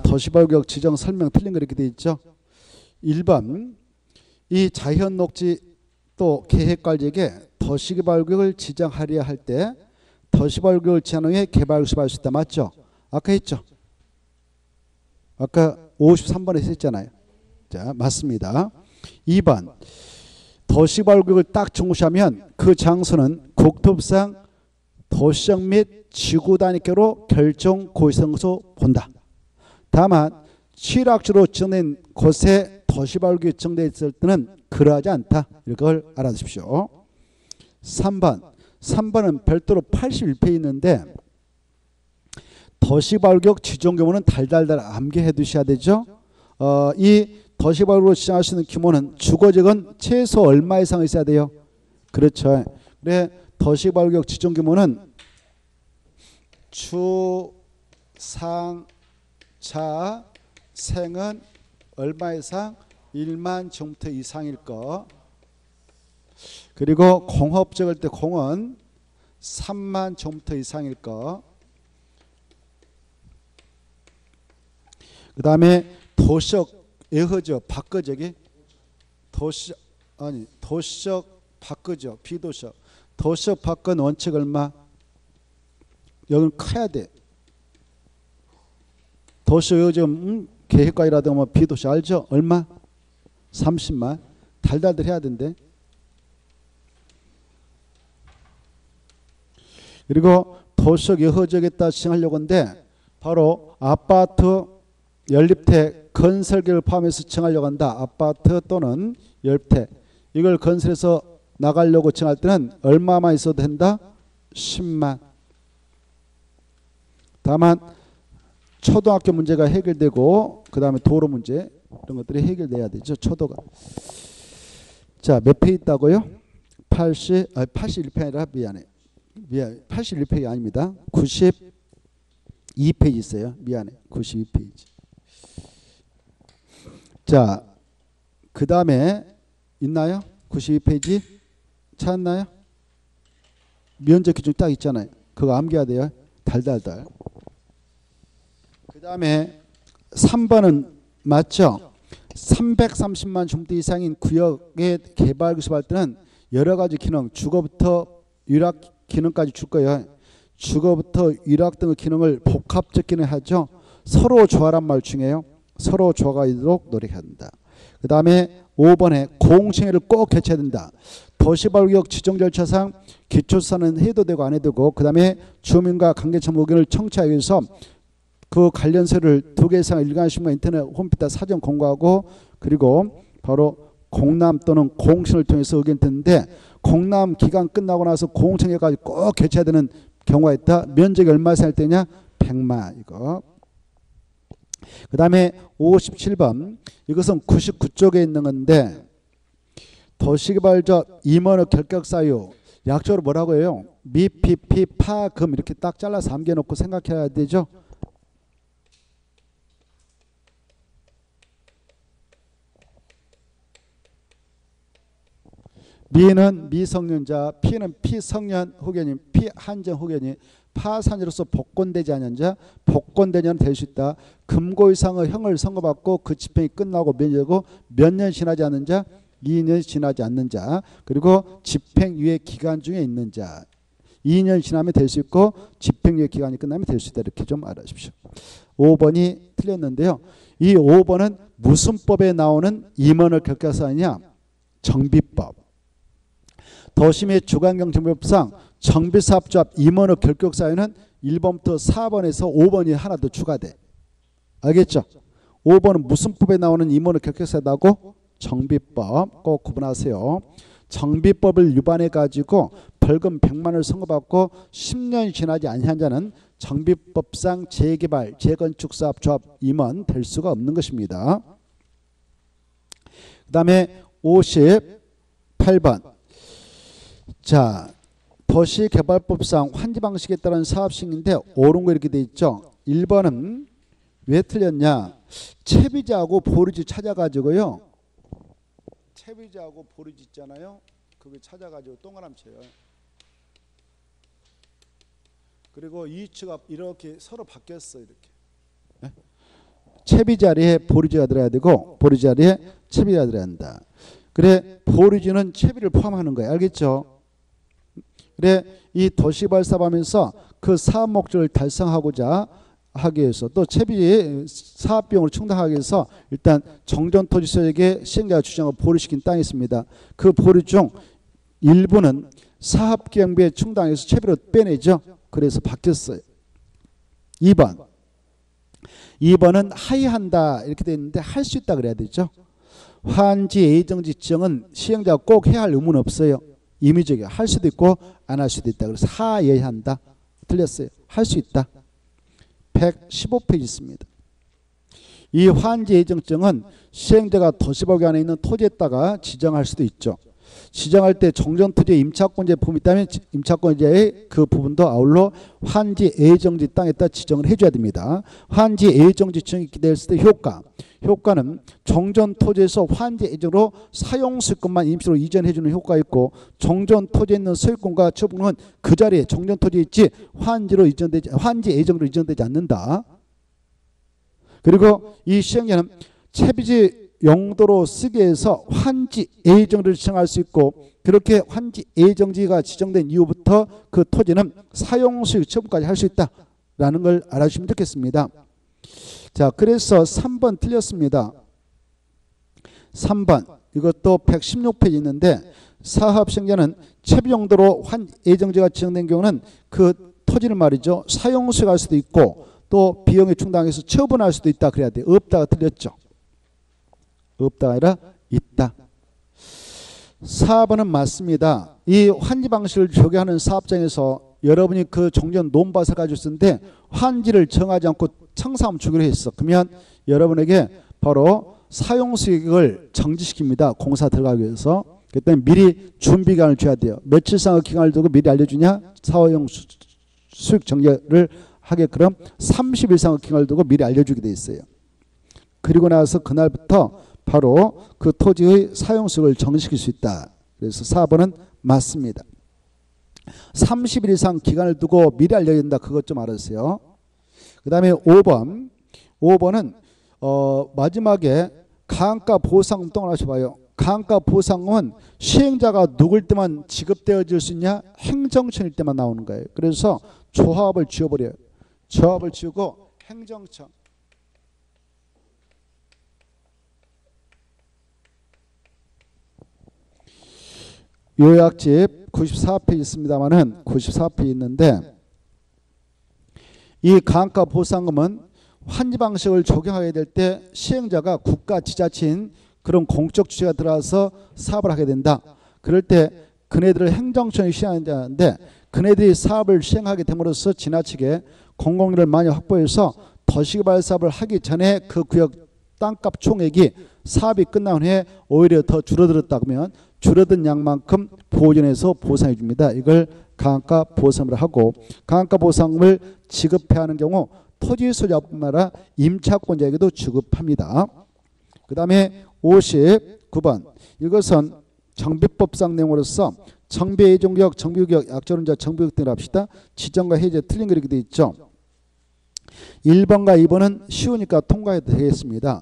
도시발구역 지정 설명 틀린 거 이렇게 돼 있죠. 1번 이 자연녹지 또 계획관리에게 도시개발구역을 지정하려 할 때 도시발구역을 지정한 후에 개발을 수립할 수 있다. 맞죠? 아까 했죠. 아까 53번에 했잖아요. 자, 맞습니다. 2번 도시개발구역을 딱 중시하면 그 장소는 국토부상 도시적 및 지구단위계로 결정 고의성 것으로 본다. 다만 취락지로 지정된 곳에 도시발구역이 지정되어 있을 때는 그러하지 않다. 이걸 알아두십시오. 3번은 별도로 81페이지 있는데 도시발구역 지정 규모는 달달달 암기해 두셔야 되죠. 이 도시발구역으로 지정할 수 있는 규모는 주거지역은 최소 얼마 이상 있어야 돼요? 그렇죠. 그래 도시발구역 지정 규모는 주, 상, 자, 생은 얼마 이상? 1만 제곱미터 이상일 거. 그리고 공업적일 때 공은 3만 제곱미터 이상일 거. 그 다음에 도시적 예허지역 바꿔적이 도시적 바꿔적 비도시적 도시적 바꾼 원칙 얼마? 여기는 커야 돼. 도시적 요즘 계획관이라든가 뭐 비도시 알죠? 얼마? 30만. 달달달 해야 된대. 그리고 도시적 여허지역에다 지정하려고 하는데 바로 아파트 연립택 건설계를 포함해서 지정하려고 한다. 아파트 또는 연립택 이걸 건설해서 나가려고 지정할 때는 얼마만 있어도 된다? 10만. 다만 초등학교 문제가 해결되고 그 다음에 도로 문제 이런 것들이 해결돼야 되죠. 초도가. 자, 몇 페이지 있다고요? 81페이지 아니라 미안해. 81페이지 아닙니다. 92페이지 있어요. 미안해. 92페이지. 자, 그 다음에 있나요? 92페이지 찾았나요? 면적 기준 딱 있잖아요. 그거 암기해야 돼요. 달달달. 그 다음에 3번은 맞죠? 330만 제곱미터 이상인 구역의 개발 구습할 때는 여러 가지 기능, 주거부터 유락 기능까지 줄 거예요. 주거부터 유락 등의 기능을 복합적 기능을 하죠. 서로 조화란 말 중에요. 서로 조화가 있도록 노력해야 된다. 그 다음에 5번에 공청회를 꼭 개최해야 된다. 도시발구역 지정 절차상 기초수사는 해도 되고 안 해도 되고 그 다음에 주민과 관계청 의견을 청취하기 위해서 그 관련서를 2개 이상 일간신문과 인터넷 홈페이지에 사전 공고하고 그리고 바로 공람 또는 공청을 통해서 의견 듣는데 공람 기간 끝나고 나서 공청회까지 꼭 개최해야 되는 경우가 있다. 면적이 얼마 이상 할 때냐? 100만 이거. 그 다음에 57번 이것은 99쪽에 있는 건데 도시개발적 임원의 결격사유 약적으로 뭐라고 해요? 미, 피, 피, 파, 금 이렇게 딱 잘라서 암기해놓고 생각해야 되죠. 미는 미성년자, 피는 피성년 후견인, 피한정 후견인, 파산자로서 복권되지 않은 자, 복권되냐는 될 수 있다. 금고 이상의 형을 선고받고 그 집행이 끝나고 면제되고 몇 년 지나지 않는 자, 2년 지나지 않는 자, 그리고 집행유예 기간 중에 있는 자, 2년 지나면 될 수 있고 집행유예 기간이 끝나면 될 수 있다. 이렇게 좀 알아주십시오. 5번이 틀렸는데요. 이 5번은 무슨 법에 나오는 임원을 결격사유냐? 정비법. 도시 및 주관경정비법상 정비사업조합 임원의 결격사유는 1번부터 4번에서 5번이 하나 더 추가돼. 알겠죠? 5번은 무슨 법에 나오는 임원의 결격사유라고? 정비법. 꼭 구분하세요. 정비법을 위반해 가지고 벌금 100만 원을 선고받고 10년이 지나지 않은 자는 정비법상 재개발, 재건축사업조합 임원 될 수가 없는 것입니다. 그 다음에 58번. 자, 도시개발법상 환지방식에 따른 사업식인데 옳은 거 이렇게 돼 있죠. 1번은 왜 틀렸냐? 채비자하고 보리지 찾아가지고요. 채비자하고 보리지 있잖아요. 그거 찾아가지고 동그라미 쳐요. 그리고 이치가 이렇게 서로 바뀌었어. 이렇게. 네? 채비 자리에 보류지가 들어야 되고 보류 자리에 채비가 들어야 한다. 그래 보류지는 채비를 포함하는 거예요. 알겠죠? 그래 이 도시발사하면서 그 사업 목적을 달성하고자 하기 위해서 또 채비 사업 비용을 충당하기 위해서 일단 정전토지소에게 시행자가 주장하고 보류시킨 땅이 있습니다. 그 보류 중 일부는 사업기획비에 충당해서 채비로 빼내죠. 그래서 바뀌었어요. 2번은 하이한다 이렇게 되어 있는데 할 수 있다 그래야 되죠. 환지 예정지 지정은 시행자가 꼭 해야 할 의무는 없어요. 임의적이야. 할 수도 있고 안 할 수도 있다. 그래서 하예한다. 틀렸어요. 할 수 있다. 115페이지 있습니다. 이 환지 예정증은 시행자가 도시법 안에 있는 토지에다가 지정할 수도 있죠. 지정할 때 정전토지의 임차권자의 부분이 있다면 임차권자의 그 부분도 아울러 환지 예정지 땅에다 지정을 해줘야 됩니다. 환지 예정지 지정이 기대했을 때 효과는 정전토지에서 환지 예정으로 사용수권만 임시로 이전해주는 효과가 있고 정전토지에 있는 소유권과 처분은 그 자리에 정전토지에 있지 환지 예정으로 이전되지 않는다. 그리고 이 시행자는 채비지 용도로 쓰기 위해서 환지 예정지를 지정할 수 있고 그렇게 환지 예정지가 지정된 이후부터 그 토지는 사용수익 처분까지 할 수 있다라는 걸 알아주시면 좋겠습니다. 자, 그래서 3번 틀렸습니다. 3번 이것도 116페이지 있는데 사업 시행자는 채비 용도로 환지 예정지가 지정된 경우는 그 토지를 말이죠. 사용수익할 수도 있고 또 비용에 충당해서 처분할 수도 있다 그래야 돼요. 없다가 틀렸죠. 없다가 아니라 있다. 4번은 맞습니다. 이 환지 방식을 적용하는 사업장에서 여러분이 그 종전 논밭을 가지고 있었는데 환지를 정하지 않고 청사함 주기로 했어. 그러면 여러분에게 바로 사용수익을 정지시킵니다. 공사 들어가기 위해서. 그때 미리 준비기간을 줘야 돼요. 며칠상의 기간을 두고 미리 알려주냐? 사용수익 정지를 하게끔 30일 이상의 기간을 두고 미리 알려주게 돼 있어요. 그리고 나서 그날부터 바로 그 토지의 사용수익을 정지시킬 수 있다. 그래서 4번은 맞습니다. 30일 이상 기간을 두고 미리 알려야 된다. 그것 좀 알아주세요. 그 다음에 5번은 마지막에 가항가 보상금 또 하나 봐요. 가항가 보상금은 시행자가 누굴 때만 지급되어질 수 있냐? 행정청일 때만 나오는 거예요. 그래서 조합을 지워버려요. 조합을 지우고 행정청. 요약집 94페이지 있습니다만은 94페이지 있는데 이 가항가 보상금은 환지 방식을 적용하게 될 때 시행자가 국가 지자체인 그런 공적 주체가 들어와서 사업을 하게 된다. 그럴 때 그네들을 행정청이 시행하는데 그네들이 사업을 시행하게 됨으로써 지나치게 공공률을 많이 확보해서 도시개발 사업을 하기 전에 그 구역 땅값 총액이 사업이 끝난 후에 오히려 더 줄어들었다 그러면 줄어든 양만큼 보존해서 보상해 줍니다. 이걸 가항가 보상을 하고 가항가 보상을 지급해야 하는 경우 토지 소유자뿐만 아니라 임차권자에게도 지급합니다. 그 다음에 59번 이것은 정비법상 내용으로서 정비예정구역, 정비구역, 약정론자, 정비구역 등을 합시다. 지정과 해제 틀린 거 이렇게 되어 있죠. 1번과 2번은 쉬우니까 통과해도 되겠습니다.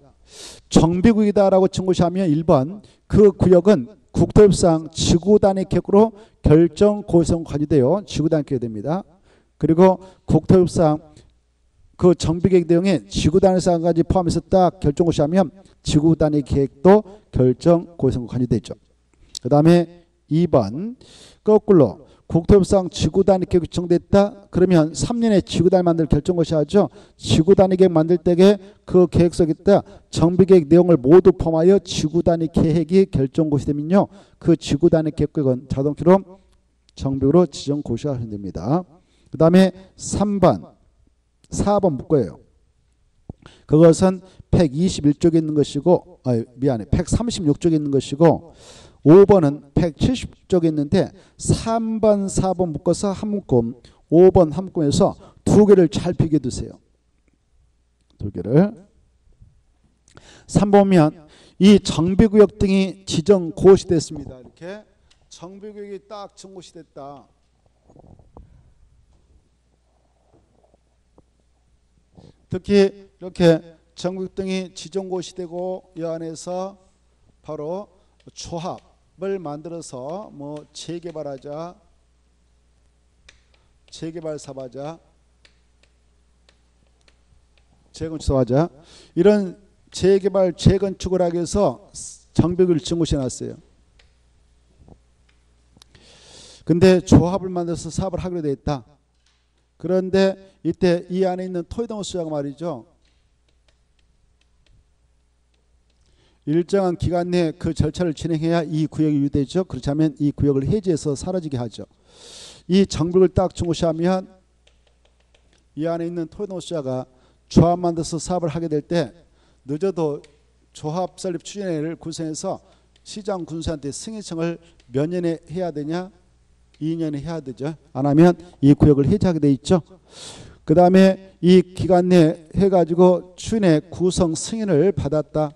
정비구역이다라고 증거시하면 1번 그 구역은 국토협상 지구단위 계획으로 결정 고의성 관리되어 지구단위 계획이 됩니다. 그리고 국토협상 그 정비계획 내용에 지구단위 사항까지 포함해서 딱 결정 고시하면 지구단위 계획도 결정 고의성 관리되죠. 그 다음에 2번 거꾸로 국토협상 지구단위 계획이 지정됐다. 그러면 3년에 지구단위 만들 결정 고시하죠. 지구단위 계획 만들 때에 그 계획서에다 정비계획 내용을 모두 포함하여 지구단위 계획이 결정 고시되면요. 그 지구단위 계획은 자동차로 정비로 지정 고시하시면 됩니다. 그 다음에 4번 묶어요. 그것은 121쪽에 있는 것이고 136쪽에 있는 것이고 5번은 170쪽에 있는데 3번 4번 묶어서 한 묶음 5번 한 묶음에서 두 개를 잘 비교해 두세요. 두 개를 3번면 이 정비구역 등이 지정 고시됐습니다. 이렇게 정비구역이 딱 정고시됐다. 특히 이렇게 정비국 등이 지정고시 되고 이 안에서 바로 조합을 만들어서 뭐 재개발하자, 재개발 사업하자, 재건축하자, 이런 재개발 재건축을 하기 위해서 정비국을 지정고시해 놨어요. 근데 조합을 만들어서 사업을 하기로 돼 있다. 그런데 이때 이 안에 있는 토지동호 수자가 말이죠, 일정한 기간 내에 그 절차를 진행해야 이 구역이 유지되죠. 그렇지 않으면 이 구역을 해지해서 사라지게 하죠. 이 정비국을 딱 중시하면 이 안에 있는 토지동호 수자가 조합 만들어서 사업을 하게 될 때 늦어도 조합 설립 추진회를 구성해서 시장 군수한테 승인청을 몇 년에 해야 되냐? 2년에 해야 되죠. 안 하면 이 구역을 해지하게 돼 있죠. 그 다음에 이 기간 내에 해가지고 추진회 구성 승인을 받았다.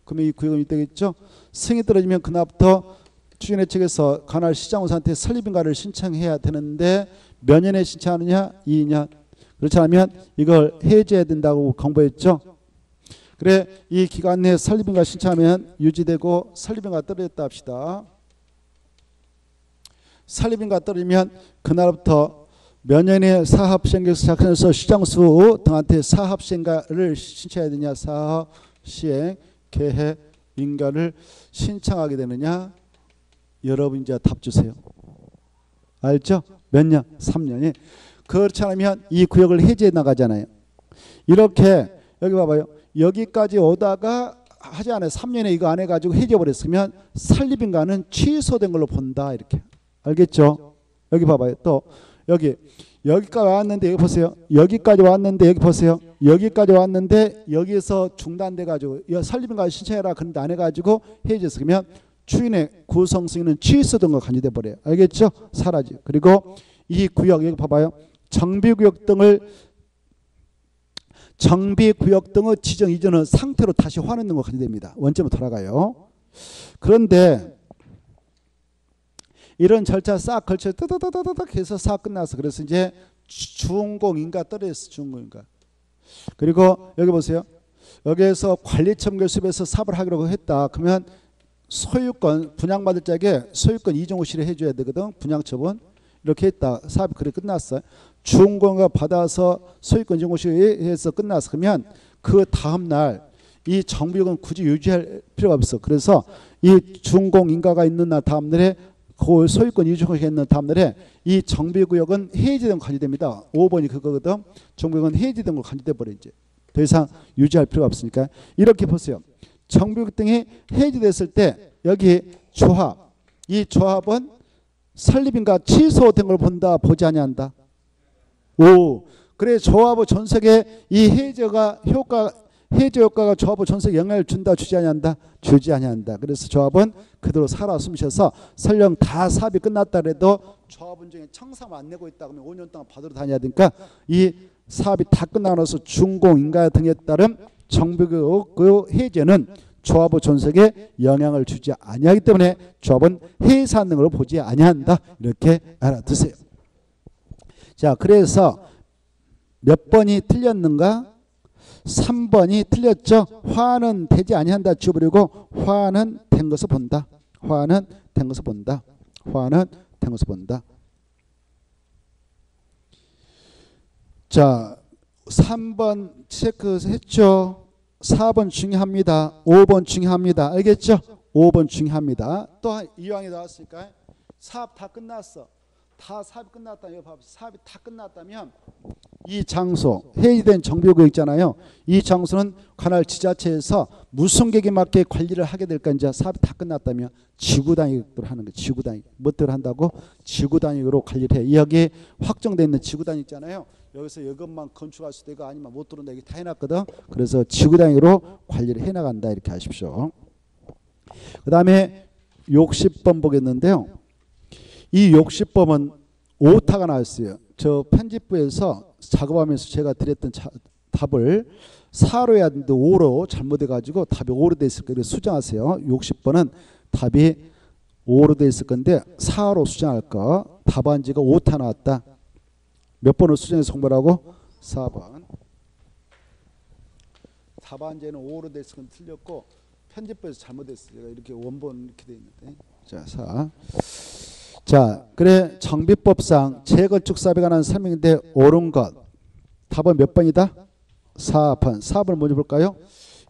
그러면 이 구역은 되겠죠. 승인이 떨어지면 그날부터 추진회 측에서 관할 시장군수한테 설립인가를 신청해야 되는데 몇 년에 신청하느냐? 2년. 그렇지 않으면 이걸 해지해야 된다고 공부했죠. 그래, 이 기간 내에 설립인가 신청하면 유지되고 설립인가 떨어졌다 합시다. 설립인가 떨어지면 그날부터 몇 년의 사업시행계획 시작해서 시장수 등한테 사업시행가를 신청해야 되냐, 사업시행계획인가를 신청하게 되느냐. 여러분 이제 답 주세요. 알죠? 몇 년? 3년이. 그렇지 않으면 이 구역을 해지해 나가잖아요. 이렇게 여기 봐봐요. 여기까지 오다가 하지 않아요. 3년에 이거 안 해가지고 해지해버렸으면 설립인가는 취소된 걸로 본다. 이렇게. 알겠죠? 여기 봐봐요. 또 여기까지 왔는데 여기 보세요. 여기까지 왔는데 여기 보세요. 여기까지 왔는데 여기에서 중단돼 가지고 설립인가 신청해라 그런데 안 해가지고 해지했으면 추진의 구성 승인은 취소된 거 간주돼 버려요. 알겠죠? 사라지. 그리고 이 구역 여기 봐봐요. 정비구역 등의 지정 이전은 상태로 다시 환원된 거 간주됩니다. 원점으로 돌아가요. 그런데 이런 절차 싹 걸쳐 뜨드드드득 해서 싹 끝났어. 그래서 이제 준공인가 떨어졌어. 준공인가. 그리고 여기 보세요. 여기에서 관리처분 결습에서 사업을 하기로 했다. 그러면 소유권 분양받을 적에 소유권 이전고시를 해줘야 되거든. 분양처분 이렇게 했다. 사업이 그래 끝났어. 준공인가 받아서 소유권 이전고시해서 끝났어. 그러면 그 다음 날 이 정비역은 굳이 유지할 필요가 없어. 그래서 이 준공인가가 있는 날 다음 날에 그 소유권 이전고시 있는 다음 날에 이 정비구역은 해지된 거 간주됩니다. 5번이 그거거든. 정비구역은 해지된 걸 간주돼 버려. 이제 더 이상 유지할 필요가 없으니까. 이렇게 보세요. 정비구역 등이 해지됐을 때 여기 조합, 이 조합은 설립인가 취소된 걸 본다, 보지 아니한다. 오, 그래 조합의 전색에 이 해제 효과가 조합의 전색에 영향을 준다, 주지 아니한다, 주지 아니한다. 그래서 조합은 그대로 살아 숨쉬어서 설령 다 사업이 끝났다 그래도 조합은 중에 청산 안 내고 있다 그러면 5년 동안 받으러 다녀야 되니까 이 사업이 다 끝나고 나서 준공인가 등에 따른 정비구역 해제는 조합의 존속에 영향을 주지 아니하기 때문에 조합은 해산 등으로 보지 아니한다. 이렇게 알아두세요. 자, 그래서 몇 번이 틀렸는가? 3번이 틀렸죠. 화는 되지 아니한다 지워버리고 화는 된 것을 본다. 화는 된 것을 본다. 화는 된 것을 본다. 자, 3번 체크했죠. 4번 중요합니다. 5번 중요합니다. 알겠죠? 5번 중요합니다. 또 이왕이 나왔으니까 사업 다 끝났어. 다 사업이 끝났다면 사업이 다 끝났다면 이 장소 해지된 정비구역 있잖아요. 이 장소는 관할 지자체에서 무슨 계획에 맞게 관리를 하게 될까. 이제 사업이 다 끝났다면 지구 단위로 하는 거. 지구 단위 뭐대로 한다고? 지구 단위로 관리를 해. 여기 확정되어 있는 지구 단위 있잖아요. 여기서 이것만 건축할 수도 있고 아니면 못 들어온다 이게 다 해놨거든. 그래서 지구 단위로 관리를 해나간다 이렇게 하십시오. 그 다음에 60번 보겠는데요. 이 60번은 오타가 나왔어요. 저 편집부에서 작업하면서 제가 드렸던 답을 4로 해야 되는데 5로 잘못해가지고 답이 5로 돼 있을 거예요. 수정하세요. 60번은 답이 5로 돼 있을 건데 4로 수정할 거. 답안지가 오타 나왔다. 몇 번을 수정해서 공부하라고? 4번. 답안지에는 5로 돼 있으면 틀렸고 편집부에서 잘못했어요. 제가 이렇게 원본 이렇게 돼 있는데. 자, 그래 정비법상 재건축사업에 관한 설명인데 옳은 것. 답은 몇 번이다? 4번. 4번을 먼저 볼까요?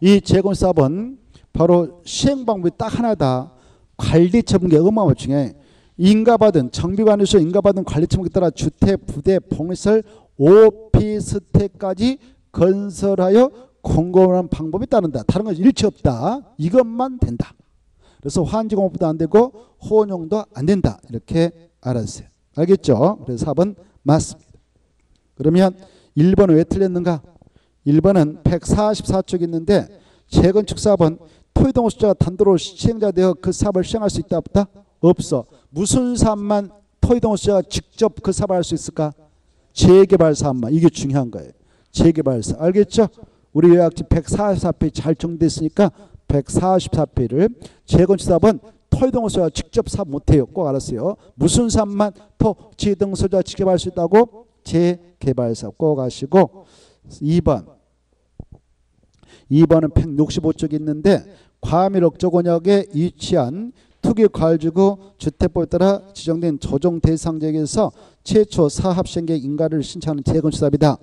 이 재건사업은 바로 시행 방법이 딱 하나다. 관리 처분계 어마어마 중에 인가받은 정비관에서 인가받은 관리 처분에 따라 주택, 부대, 복리시설, 오피스텔까지 건설하여 공급하는 방법이 따른다. 다른 건 일체 없다. 이것만 된다. 그래서 환지공업도 안 되고 혼용도 안 된다. 이렇게 알았어요. 알겠죠? 그래서 4번 맞습니다. 그러면 1번은 왜 틀렸는가? 1번은 144쪽 있는데 재건축 사업은 토지동호 수자가 단독으로 시행자 되어 그 사업을 시행할 수 있다 없다? 없어. 무슨 사업만 토지동호 수자가 직접 그 사업을 할 수 있을까? 재개발 사업만. 이게 중요한 거예요. 재개발 사업. 알겠죠? 우리 요약지 144페이지 잘 정리됐으니까 144페이지를 재건축 사업은 토지동호 수자가 직접 사업 못해요. 꼭 알았어요. 무슨 사업만 토지동 수자가 직접 할 수 있다고? 재개발 사업 꼭 아시고 2번은 165쪽에 있는데 과밀 억조권역에 위치한 투기과열지구 주택법에 따라 지정된 조정 대상 지역에서 최초 사업 시행계획 인가를 신청하는 재건축 사업이다.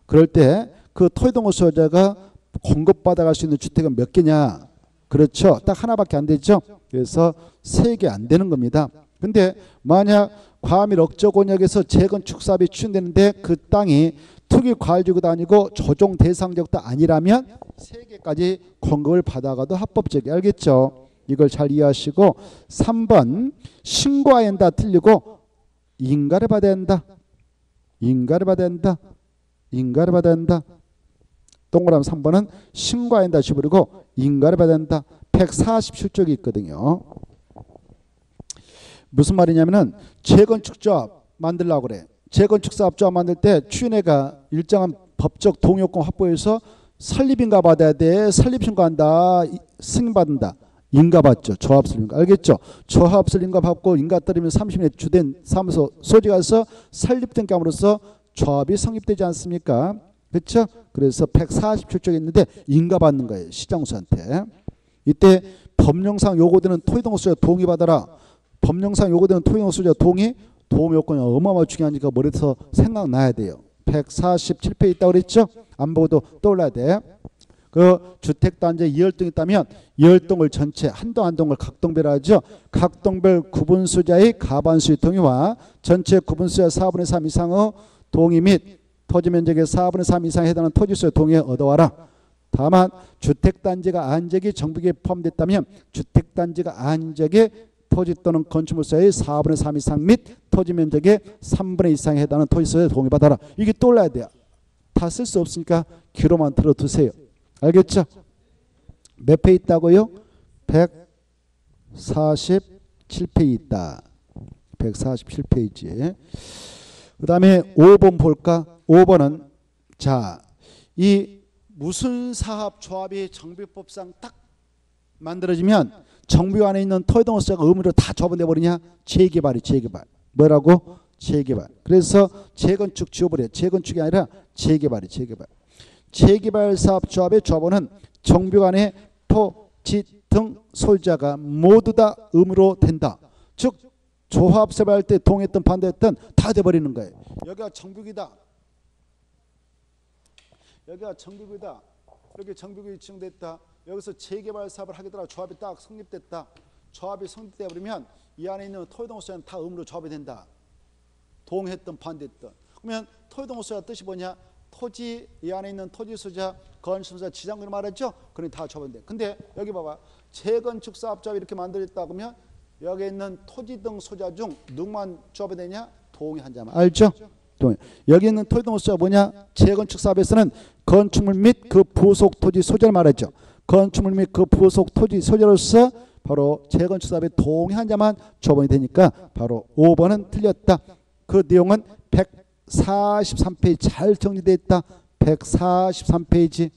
그럴 때 그 토지동호 수요자가 공급받아갈 수 있는 주택은 몇 개냐? 그렇죠. 딱 하나밖에 안 되죠. 그래서 3개 안 되는 겁니다. 근데 만약 과밀 억조권역에서 재건축 사업이 추진되는데 그 땅이 투기과열지구도 아니고 조정 대상 지역도 아니라면 3개까지 공급을 받아가도 합법적이. 알겠죠? 이걸 잘 이해하시고 3번 신고해야 한다 틀리고 인가를 받아야 한다. 인가를 받아야 한다. 인가를 받아야 한다. 동그라미 3번은 신고해야 한다 집어버리고 인가를 받아야 한다. 147쪽이 있거든요. 무슨 말이냐면은 재건축조합 만들려고 그래. 재건축 사업조합 만들 때 추진회가 일정한 법적 동의요건 확보해서 설립인가 받아야 돼. 설립 신고한다. 승인받는다. 인가 받죠. 조합 설립인가. 알겠죠? 조합 설립인가 받고 인가 따르면 30년 주된 사무소 소지 가서 설립된 감으로써 조합이 성립되지 않습니까? 그렇죠? 그래서 147쪽에 있는데 인가 받는 거예요. 시장수한테. 이때 법령상 요구되는 토지동호 수요자 동의받아라. 법령상 요구되는 토지동호 수요자 동의 도움 요건이 어마어마 중요하니까 머리에서 생각나야 돼요. 147페이지 있다고 그랬죠? 안 보고도 떠올라야 돼. 그 주택단지에 2열동 있다면 2열동을 전체 한 동을 각동별로 하죠. 각동별 구분수자의 가반수의 동의와 전체 구분수자 4분의 3 이상의 동의 및 토지면적의 4분의 3 이상에 해당하는 토지수의 동의 얻어와라. 다만 주택단지가 안적이 정비계에 포함됐다면 주택단지가 안적에 토지 또는 건축물사의 4분의 3 이상 및 토지면적의 3분의 2 이상에 해당하는 토지수에 동의받아라. 이게 떠올라야 돼요. 다 쓸 수 없으니까 귀로만 들어두세요. 알겠죠? 몇 페이지 있다고요? 147페이지 있다. 147페이지. 그 다음에 5번 볼까? 5번은 자, 이 무슨 사업 조합이 정비법상 딱 만들어지면 정비 안에 있는 토지동호 수자가 의무로 다 조합돼 버리냐? 재개발이 재개발. 뭐라고? 재개발. 그래서 재건축 지워버려. 재건축이 아니라 재개발이 재개발. 재개발 사업 조합의 조합원은 정비관의 토지 등 소유자가 모두 다 의무로 된다. 즉 조합 세발할 때 동의했던 반대했던 다 돼버리는 거예요. 여기가 정비구이다. 여기가 정비구이다. 이렇게 정비구이 지정됐다. 여기서 재개발 사업을 하겠다고 조합이 딱 성립됐다. 조합이 성립되어 버리면 이 안에 있는 토지동호 수자는 다 의무로 조합이 된다. 동의했던 반대했던. 그러면 토지동호 수자 뜻이 뭐냐? 토지 이 안에 있는 토지 수자, 건축사, 지장군을 말했죠. 그러니 다 조합이 돼. 근데 여기 봐봐. 재건축 사업 조합이 이렇게 만들어졌다 그러면 여기 있는 토지 등 소유자 중 누구만 조합이 되냐? 동의한 자만. 알죠? 동의. 여기 있는 토지동호 수자가 뭐냐? 재건축 사업에서는 건축물 및 그 부속 토지 소유자를 말했죠. 건축물 및 그 부속 토지 소유자로서 바로 재건축 사업에 동의한 자만 조합이 되니까 바로 5번은 틀렸다. 그 내용은 143페이지 잘 정리되어 있다. 143페이지.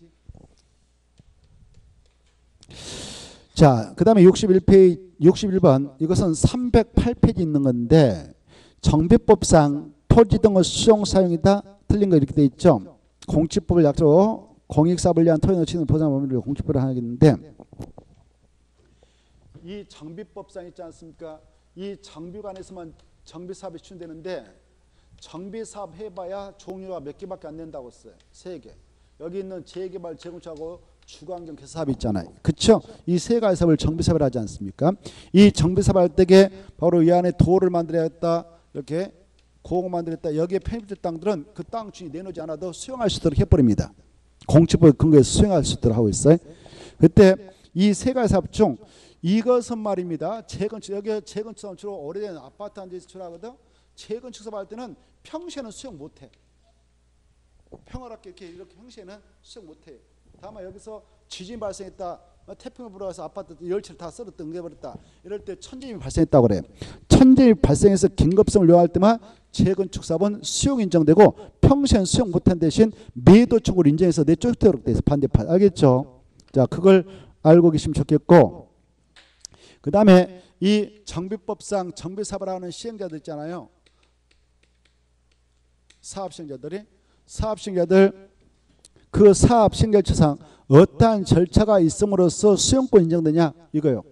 자, 그 다음에 61페이지, 61번. 이것은 308페이지 있는 건데 정비법상 토지 등의 수용 사용이다. 틀린 거 이렇게 돼 있죠. 공치법을 약자로 공익사업을 위한 토지 노치는 보상 법률을 공직법을 하겠는데 이 정비법상 있지 않습니까? 이 정비관에서만 정비사업이 추진되는데 정비사업 해봐야 종류가 몇 개밖에 안 된다고 했어요. 3개. 여기 있는 재개발, 재건축하고 주거환경 개선사업이 있잖아요. 그렇죠? 이 세 가지 사업을 정비사업을 하지 않습니까? 이 정비사업 할 때에 바로 이 안에 도로를 만들어야겠다. 이렇게 공을 만들었다. 여기에 편입된 땅들은 그 땅 주인이 내놓지 않아도 수용할 수 있도록 해버립니다. 공치법 근거에서 수용할 수 있도록 하고 있어요. 그때 이 세 가지 사업 중 이것은 말입니다. 재건축, 여기 재건축은 주로 오래된 아파트 한 데서 출하거든. 재건축 사업 할 때는 평시에는 수용 못해. 평화롭게 이렇게 평시에는 수용 못해. 다만 여기서 지진 발생했다. 태풍이 불어와서 아파트 열채를 다 썰어 뜯겨버렸다. 이럴 때 천재임이 발생했다고 그래. 천재임이 발생해서 긴급성을 요할 때만 재건축 사업은 수용 인정되고 평시에는 수용 못한 대신 매도 청구를 인정해서 내쫓도록 돼 있어. 반대판. 알겠죠? 자, 그걸 알고 계시면 좋겠고, 그 다음에 이 정비법상 정비사업을 하는 시행자들 있잖아요. 사업시행자들 그 사업시행자처상 어떠한 절차가 있음으로써 수용권 인정되냐 이거요.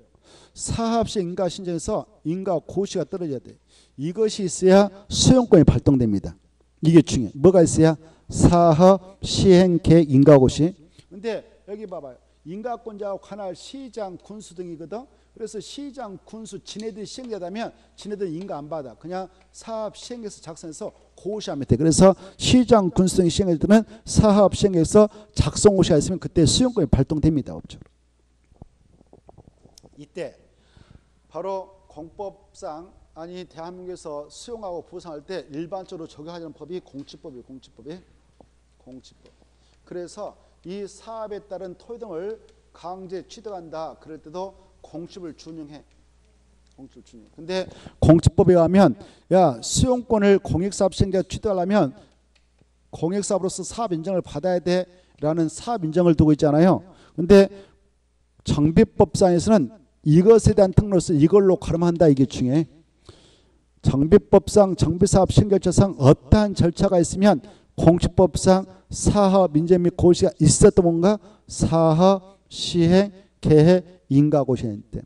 사업시행 인가 신청에서 인가 고시가 떨어져야 돼. 이것이 있어야 수용권이 발동됩니다. 이게 중요해. 뭐가 있어야? 사업시행계획 인가고시. 근데 여기 봐봐요. 인가권자와 관할 시장, 군수 등이거든. 그래서 시장, 군수 지네들이 시행자다면 지네들은 인가 안 받아. 그냥 사업시행에서 작성해서 고시하면 돼. 그래서 시장, 군수 등이 시행할 때는 사업시행에서 작성 고시가 있으면 그때 수용권이 발동됩니다. 업적으로. 이때 바로 공법상 아니 대한민국에서 수용하고 보상할 때 일반적으로 적용하는 법이 공치법이에요. 공치법. 그래서 이 사업에 따른 토지 등을 강제 취득한다. 그럴 때도 공치법을 준용해. 근데 공치법에 의하면 야 수용권을 공익사업 시행자가 취득하려면 공익사업으로서 사업 인정을 받아야 돼라는 사업 인정을 두고 있잖아요. 근데 정비법상에서는 이것에 대한 특로서 이걸로 가름한다. 이게 중요해. 정비법상 정비사업 시행결정상 어떠한 절차가 있으면 공치법상 사업 인정 및 고시가 있었던 뭔가 사업 시행 계획 인가고시인데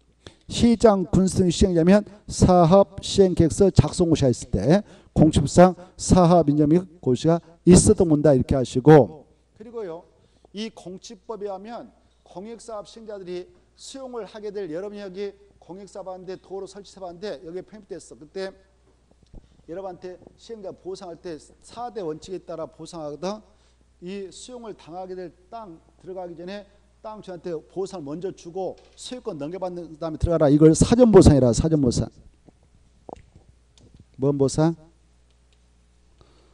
시장 군수 등 시행자면 사업 시행 계획서 작성 고시가 있을 때 공치법상 사업 인정 및 고시가 있었던 뭔가 이렇게 하시고, 그리고요 이 공치법에 하면 공익사업 시행자들이 수용을 하게 될 여러분이 여기 공익사업 하는데 도로 설치사업 하는데 여기에 편입됐어. 그때 여러분한테 시행자 보상할 때 4대 원칙에 따라 보상하거든. 이 수용을 당하게 될 땅 들어가기 전에 땅 주한테 보상을 먼저 주고 소유권 넘겨받는 다음에 들어가라. 이걸 사전보상이라. 사전보상. 뭔 보상?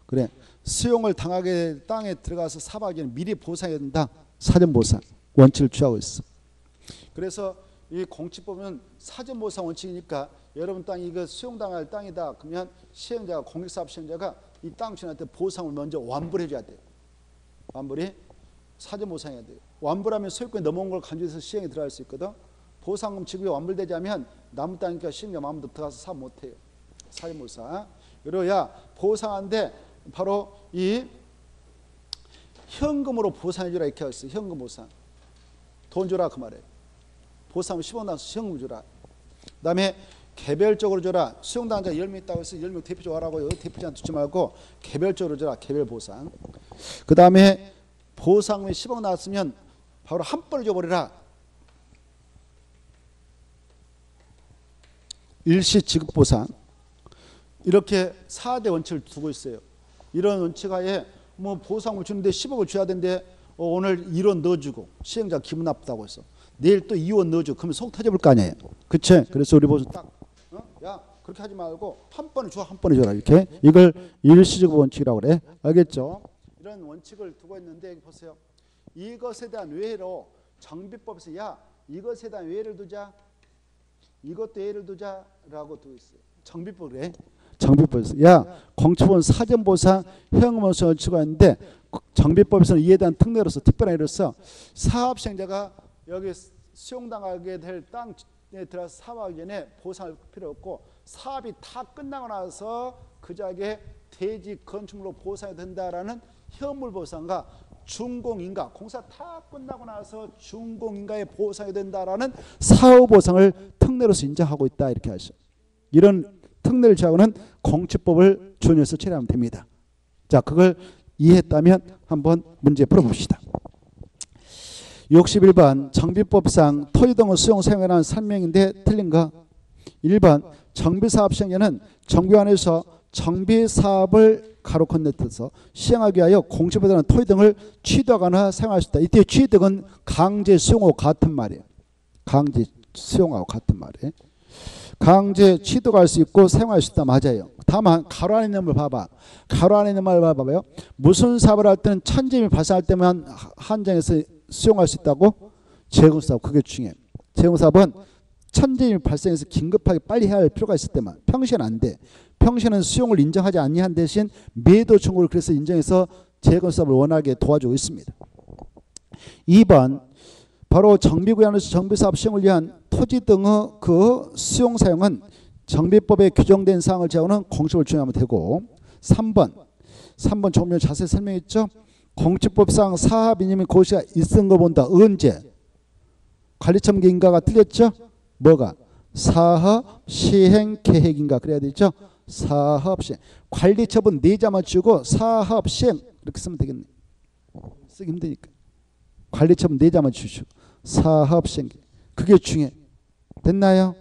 그래. 수용을 당하게 될 땅에 들어가서 사업하기 전에 미리 보상해야 된다. 사전보상. 원칙을 취하고 있어. 그래서 이 공치법은 사전보상 원칙이니까 여러분 땅이 이거 수용당할 땅이다. 그러면 시행자가 공익사업 시행자가 이 땅 주인한테 보상을 먼저 완불해 줘야 돼요. 완불이 사전보상해야 돼요. 완불하면 소유권이 넘어온 걸 간주해서 시행에 들어갈 수 있거든. 보상금 지급이 완불되지 않으면 남은 땅이니까 시행자 마음대로 들어가서 사업 못해요. 사전보상. 그리고야 보상한데 바로 이 현금으로 보상해주라 이렇게 하고 있어요. 현금 보상. 돈 줘라 그 말이에요. 보상을 10원 나서 현금 주라. 그 다음에 개별적으로 줘라. 수용당자 10명 있다고 해서 10명 대표적으로 하라고 대표자한테 주지 말고 개별적으로 줘라. 개별 보상. 그 다음에 보상금이 10억 나왔으면 바로 한 번에 줘버리라. 일시 지급 보상. 이렇게 4대 원칙을 두고 있어요. 이런 원칙하에 뭐 보상을 주는데 10억을 줘야 되는데 오늘 1원 넣어주고 시행자 기분 나쁘다고 해서 내일 또 2원 넣어주고 그러면 속 터져볼 거 아니에요. 그치? 그래서 우리 보수 딱 야 그렇게 하지 말고 한 번에 줘. 한 번에 줘라. 이렇게 이걸 일시적 원칙이라고 그래. 알겠죠? 이런 원칙을 두고 있는데 여기 보세요. 이것에 대한 외로 정비법에서 야 이것에 대한 외를 두자. 이것도 예를 두자라고 두고 있어요. 정비법에. 정비법에서 야 공치법은 사전보상 현금보상을 치고 있는데 정비법에서는 이에 대한 특례로서 특별한 예로서 사업시행자가 여기 수용당하게 될 땅에 들어가서 사업하기 전에 보상할 필요 없고 사업이 다 끝나고 나서 그 자리에 대지 건축물로 보상이 된다라는 현물보상과 준공인가, 공사 다 끝나고 나서 준공인가에 보상이 된다라는 사후보상을 특례로서 인정하고 있다 이렇게 하죠. 이런 특례를 취하고는 공치법을 준용해서 처리하면 됩니다. 자, 그걸 이해했다면 한번 문제 풀어봅시다. 61번 정비법상 토지 등의 수용 사용에 관한 설명인데 틀린가? 1번 정비사업 시행자는 정비관에서 정비사업을 가로 건너뛰어서 시행하기 위하여 공시보다는 토지 등을 취득하거나 사용할 수 있다. 이때 취득은 강제 수용하고 같은 말이에요. 강제 수용하고 같은 말이에요. 강제 취득할 수 있고 사용할 수 있다 맞아요. 다만 가로 안에 있는 말 봐봐. 가로 안에 있는 말 봐봐요. 무슨 사업을 할 때는 천재임이 발생할 때만 한정해서 수용할 수 있다고? 재건사업. 그게 중요해. 재건사업은 천재임이 발생해서 긴급하게 빨리 해야 할 필요가 있을 때만. 평시에는 안 돼. 평시에는 수용을 인정하지 아니한 대신 매도 청구를 그래서 인정해서 재건사업을 원하게 도와주고 있습니다. 2번 바로 정비구역에서 정비사업 시행을 위한 토지 등의 그 수용 사용은 정비법에 규정된 사항을 제하고는 공식을 준용하면 되고 3번 조금 전에 자세히 설명했죠. 공치법상 사업 이념이 고시가 있은 거 본다. 언제? 관리처분 인가가 틀렸죠? 뭐가? 사업 시행 계획인가 그래야 되죠? 사업 시행. 관리처분 네 자만 주고 사업 시행 이렇게 쓰면 되겠네. 쓰기 힘드니까. 관리처분 네 자만 주시고 사업 시행. 그게 중요해. 됐나요?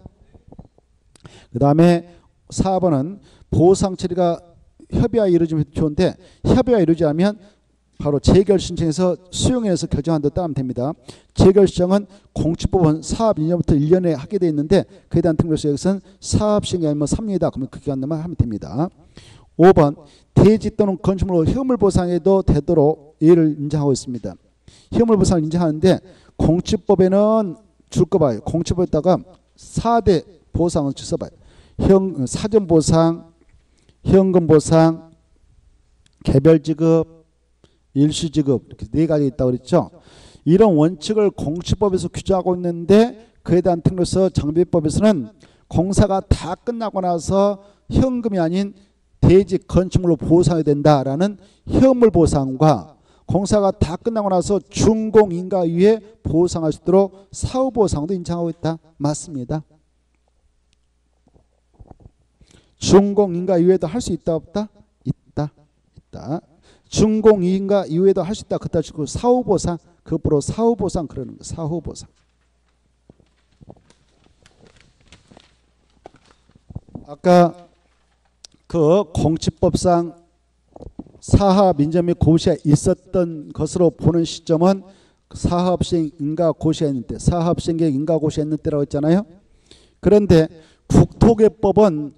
그 다음에 4번은 보상 처리가 협의가 이루어지면 좋은데 협의가 이루어지지 않으면 바로 재결 신청에서 수용해서 결정한다 따르면 됩니다. 재결 신청은 공치법은 사업 2년부터 1년에 하게 돼 있는데 그에 대한 특례로서 여기서는 사업 시행이 아니면 3년이다. 그러면 그 기간만 하면 됩니다. 5번 대지 또는 건축물로 효물 보상에도 되도록 이를 인정하고 있습니다. 효물 보상을 인정하는데 공치법에는 줄 거 봐요. 공치법에다가 4대 보상을 써봐요. 사전 보상, 현금 보상, 개별 지급, 일시 지급 이렇게 네 가지 있다고 그랬죠. 이런 원칙을 공치법에서 규정하고 있는데 그에 대한 특례로서 정비법에서는 공사가 다 끝나고 나서 현금이 아닌 대지 건축물로 보상이 된다라는 현물 보상과 공사가 다 끝나고 나서 준공인가 이후에 보상할 수 있도록 사후 보상도 인정하고 있다. 맞습니다. 준공인가 이후에도 할 수 있다 없다? 있다. 준공인가 이후에도 할 수 있다. 그따 치고 사후보상, 그것으로 사후보상 그러는 거. 사후보상. 아까 그 공치법상 사하 민정 및 고시가 있었던 것으로 보는 시점은 사업시행 인가 고시했는 때, 사업시행 계획 인가 고시했는 때라고 했잖아요. 그런데 국토개법은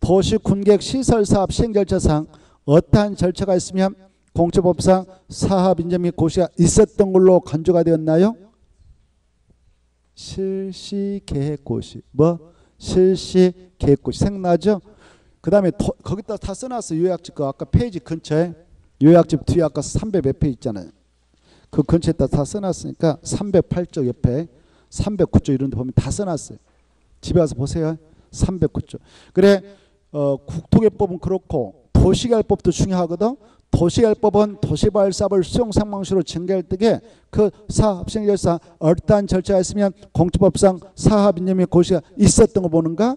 도시군계획 시설사업 시행 절차상 어떠한 절차가 있으면 공치법상 사업 인정 및 고시가 있었던 걸로 간주가 되었나요? 실시계획고시. 뭐? 실시계획고시. 생각나죠? 그 다음에 거기다 다 써놨어. 요약집 그 아까 페이지 근처에 요약집 뒤에 아까 300 몇 페이지 있잖아요. 그 근처에다 다 써놨으니까 308쪽 옆에 309쪽 이런 데 보면 다 써놨어요. 집에 가서 보세요. 309쪽. 그래 국토개법은 그렇고 도시개발법도 중요하거든. 도시개발법은 도시발사업을 수용상방식으로 전개할 때에 그 사업시행절차 어떠한 절차가 있으면 공치법상 사업인정 및 고시가 있었던 거 보는가?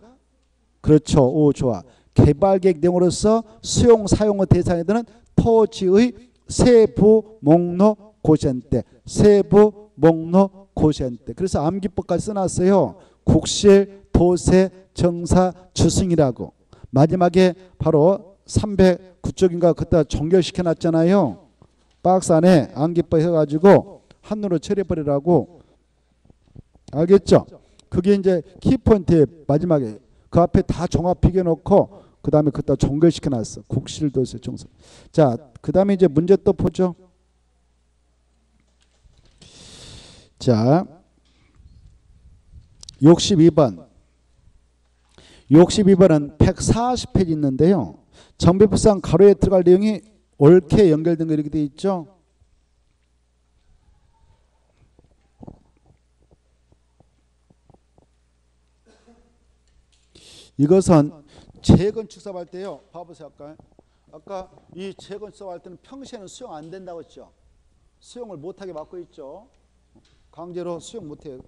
그렇죠. 오 좋아. 개발계획 내용으로서 수용 사용의 대상이 되는 토지의 세부 목록 고시한때, 세부 목록 고시한때. 그래서 암기법까지 써놨어요. 국실, 도세, 정사, 주승이라고. 마지막에 바로 309쪽인가 그때 종결시켜 놨잖아요. 박스 안에 암기법 해가지고 한눈으로 처리해버리라고. 알겠죠? 그게 이제 키포인트의 마지막에 그 앞에 다 종합 비교해놓고 그 다음에 그때 종결시켜 놨어. 국실, 도세, 정사. 자, 그 다음에 이제 문제 또 보죠. 자, 62번. 62번은 140페이지 있는데요. 정비법상 가로에 들어갈 내용이 옳게 연결된 거 이렇게 되어 있죠. 이것은 재건축 사업 할 때요. 봐보세요. 아까 아까 이 재건축 할 때는 평시에는 수용 안 된다고 했죠. 수용을 못하게 막고 있죠. 강제로 수용 못해요.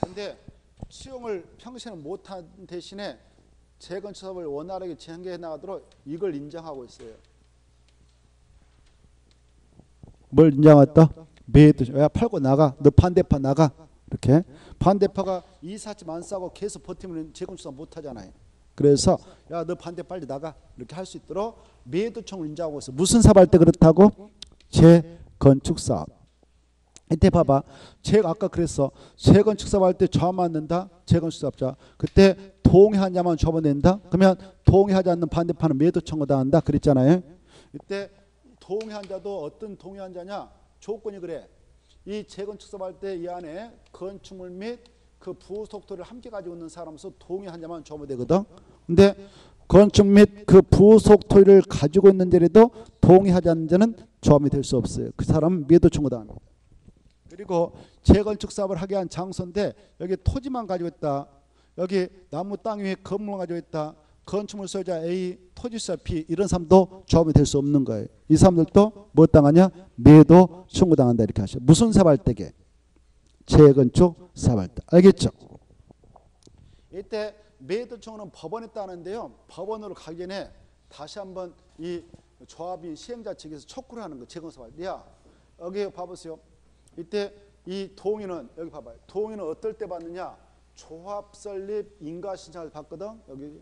근데 수용을 평시에는 못한 대신에 재건축 사업을 원활하게 진행해 나가도록 이걸 인정하고 있어요. 뭘 인정했다? 매도. 야, 팔고 나가. 너 반대파 나가. 이렇게. 반대파가 이삿짐 안 싸고 계속 버티면 재건축 사업 못하잖아요. 그래서 야, 너 반대 빨리 나가. 이렇게 할 수 있도록 매도청을 인정하고 있어. 무슨 사업 할 때 그렇다고? 재건축 사업. 이때 봐봐. 아까 그랬어. 재건축 사업 할 때 저하받는다. 재건축 사업자. 그때 동의한 자만 접어낸다. 그러면 동의하지 않는 반대파는 매도 청구다 한다. 그랬잖아요. 이때 동의한 자도 어떤 동의한 자냐? 조건이 그래. 이 재건축 사업 할 때 이 안에 건축물 및 그 부속토를 함께 가지고 있는 사람으로서 동의한 자만 접어되거든. 근데 건축 및 그 부속토를 가지고 있는 자라도 동의하지 않는 자는 조합이 될 수 없어요. 그 사람은 매도 청구다 합니다. 그리고 재건축 사업을 하게 한 장소인데 여기 토지만 가지고 있다. 여기 나무 땅 위에 건물만 가지고 있다. 건축물 소유자 A, 토지수자 B 이런 사람도 조합이 될 수 없는 거예요. 이 사람들도 뭐 당하냐? 매도 청구당한다 이렇게 하셔. 무슨 사업 할 때게? 재건축 사업 할 때. 알겠죠? 이때 매도 청구는 법원에 따는데요. 법원으로 가기 전에 다시 한번 이 조합이 시행자 측에서 촉구를 하는 거. 재건축 사업 할 때야. 여기 봐보세요. 이때 이 동의는 여기 봐봐요. 동의는 어떨 때 받느냐? 조합 설립 인가 신청을 받거든. 여기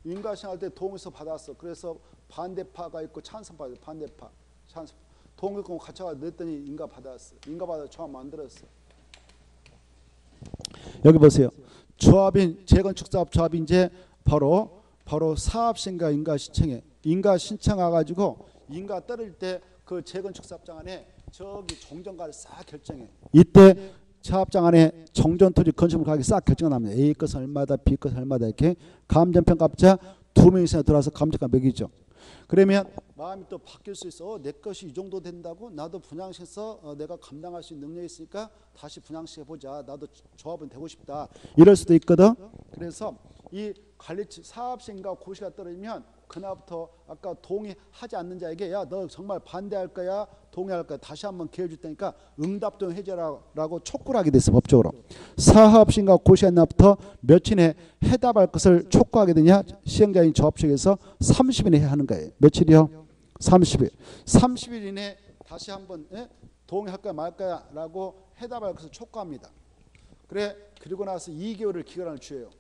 인가 신청할 때 동의서 받았어. 그래서 반대파가 있고 찬성파가 있고 반대파, 찬성. 동의권 같이 가서 냈더니 인가 받았어. 인가 받아서 조합 만들었어. 여기 보세요. 조합인 재건축 사업 조합이 이제 바로 사업신가 인가 신청해. 인가 신청 와가지고 인가 떨어질 때 그 재건축 사업장 안에 저기 종전가를 싹 결정해. 이때 사업장 안에 정전토지 건축물 가격이 싹 결정이 납니다. A 것 얼마다 B 것 얼마다 이렇게 감정평가업자 2명 이상 들어와서 감정가 매기죠. 그러면 마음이 또 바뀔 수 있어. 내 것이 이 정도 된다고? 나도 분양시켜서 내가 감당할 수 있는 능력이 있으니까 다시 분양시켜보자. 나도 조합은 되고 싶다. 이럴 수도 있거든. 그래서 이 관리치 사업신가 고시가 떨어지면 그날부터 아까 동의하지 않는 자에게 야, 너 정말 반대할 거야? 동의할 거야? 다시 한번 기회 줄 테니까 응답 좀 해줘라라고 촉구를 하게 됐어. 법적으로. 사업신가 고시한 날부터 며칠 내에 해답할 것을 촉구하게 되냐? 시행자인 조합 측에서 30일 내에 하는 거예요. 며칠이요? 30일. 30일 이내에 다시 한번 동의할 거야 말 거야 라고 해답할 것을 촉구합니다. 그래 그리고 나서 2개월을 기간을 주어요.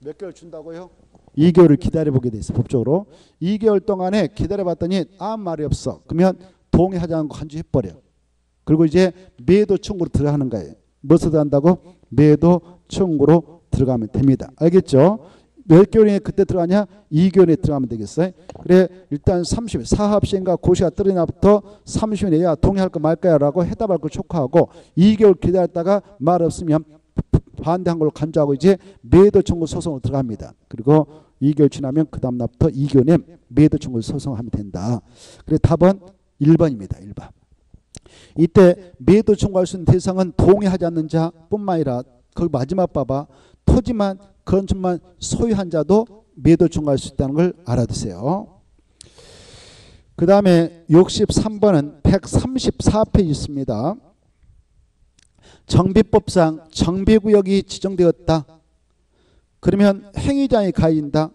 몇 개월 준다고요? 2개월을 기다려보게 돼 있어. 법적으로 2개월 동안에 기다려봤더니 아무 말이 없어. 그러면 동의하지 않고 간주해버려. 그리고 이제 매도 청구로 들어가는 거예요. 무엇으로 들어간다고? 매도 청구로 들어가면 됩니다. 알겠죠? 몇 개월에 그때 들어가냐? 2개월에 들어가면 되겠어요. 그래 일단 30일 사업시행과 고시가 떨어진 날부터 30일 내야 동의할 거 말 거야 라고 해답할 걸 촉구하고 2개월 기다렸다가 말 없으면 반대한 걸로 간주하고 이제 매도 청구 소송으로 들어갑니다. 그리고 2개월 지나면 그 다음 날부터 2개월 내 매도 청구 소송하면 된다. 그래 답은 1번입니다. 1번. 이때 매도 청구할 수 있는 대상은 동의하지 않는 자뿐만 아니라 거기 마지막 봐봐. 토지만 건축만 소유한 자도 매도 청구할 수 있다는 걸 알아두세요. 그 다음에 63번은 134페이지 있습니다. 정비법상 정비구역이 지정되었다. 그러면 행위자에 가해진다.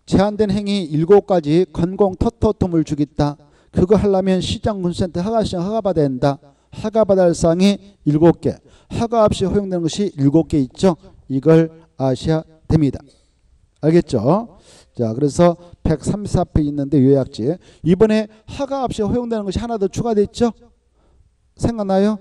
제한된 행위 7가지 건공 터터톰을 주겠다. 그거 하려면 시장군센터 허가시장 허가받아야 된다. 허가받아야 할 사항이 7개. 허가 없이 허용되는 것이 7개 있죠. 이걸 아셔야 됩니다. 알겠죠? 자, 그래서 134페이지 있는데 요약지. 이번에 허가 없이 허용되는 것이 하나 더 추가됐죠? 생각나요?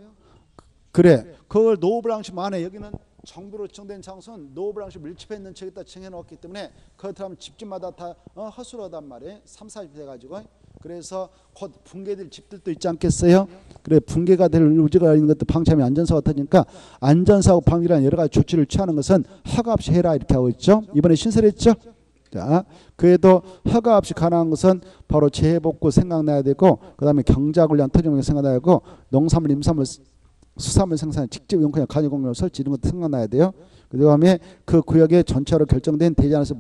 그래. 그걸 노브랑시 안에 여기는 정부로 지정된 장소는 노브랑시 밀집해 있는 지역에다 정해 놓았기 때문에 그렇다 하면 집집마다 다 허술하단 말이에요. 3, 40 돼가지고. 그래서 곧 붕괴될 집들도 있지 않겠어요? 그래 붕괴가 될 우려가 있는 것도 방치하면 안전사고가 터지니까 안전사고 방지라는 여러 가지 조치를 취하는 것은 허가 없이 해라 이렇게 하고 있죠. 이번에 신설했죠. 자, 그래도 허가 없이 가능한 것은 바로 재해복구 생각나야 되고 그 다음에 경작을 위한 토지공유 생각나야 되고 농산물, 임산물, 수산물 생산, 직접 용건이나 간이공유 설치 이런 것도 생각나야 돼요. 그 다음에 그 구역의 전체로 결정된 대지 안에서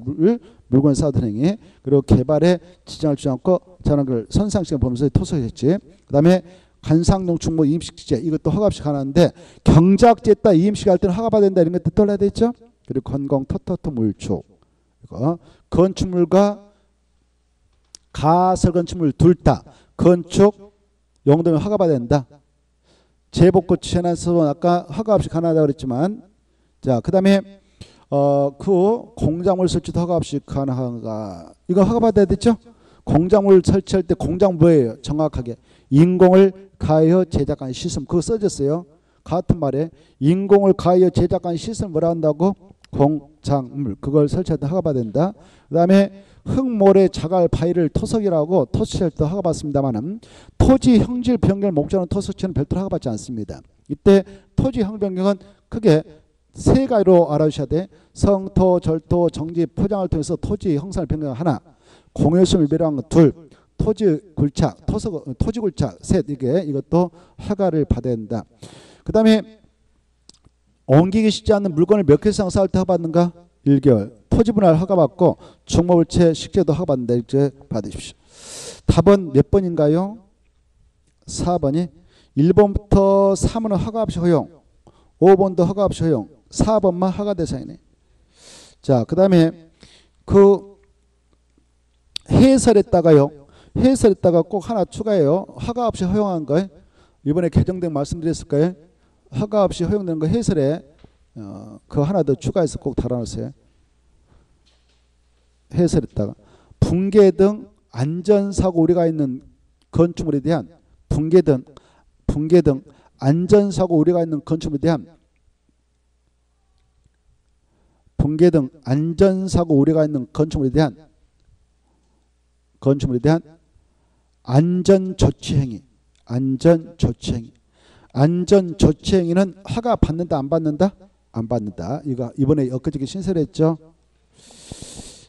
물건 쌓던 행위, 그리고 개발에 지장을 주지 않고 저는 그 선상식을 보면서 토속했지. 그 다음에 간상농 충무 임식제 이것도 허가없이 가능한데 경작지에 따라 임식 할 때는 허가받아야 된다 이런 것도 떠올라야 되죠. 그리고 건공 터터터 물축 이거 건축물과 가설 건축물 둘 다 건축 용도면 허가받아야 된다. 재복구 취해놨으면 아까 허가 없이 가능하다고 그랬지만 자 그다음에 그 공작물 설치도 허가 없이 가능한가 이거 허가받아야 되죠. 공작물 설치할 때 공작 뭐예요? 정확하게 인공을 가하여 제작한 시설 그거 써졌어요. 같은 말에 인공을 가하여 제작한 시설 뭐라 한다고? 공작물 그걸 설치할 때 허가받아야 된다. 그 다음에 흙모래 자갈 바위를 토석이라고 토수할 때 허가받습니다만은 토지 형질 변경을 목적으로 토석체는 별도로 허가받지 않습니다. 이때 토지 형 변경은 크게 세 가지로 알아주셔야 돼. 성토, 절토, 정지, 포장을 통해서 토지 형상을 변경 하나, 공유성을 배려한 것 둘, 토지 굴착, 토지 굴착 셋 이것도 허가를 받아야 된다. 그 다음에 옮기기 쉽지 않는 물건을 몇 개 이상 쌓을 때 허가받는가? 1개월. 토지 분할 허가받고 중목물체 식재도 허가받는다. 이렇게 받으십시오. 답은 몇 번인가요? 4번이 1번부터 3번은 허가 없이 허용, 5번도 허가 없이 허용, 4번만 허가 대상이네. 자, 그 다음에 그 해설했다가요. 해설했다가 꼭 하나 추가해요. 허가 없이 허용한 거 이번에 개정된 말씀드렸을 거예요. 허가 없이 허용되는 거 해설에 그 하나 더 추가해서 꼭 달아놓으세요. 해설했다가 붕괴 등 안전사고 우려가 있는 건축물에 대한 붕괴 등 안전사고 우려가 있는 건축물에 대한 붕괴 등 안전사고 우려가 있는 건축물에 대한 안전조치행위 안전조치행위는 허가 받는다 안 받는다? 안 받는다. 이거 이번에 엊그저께 신설했죠.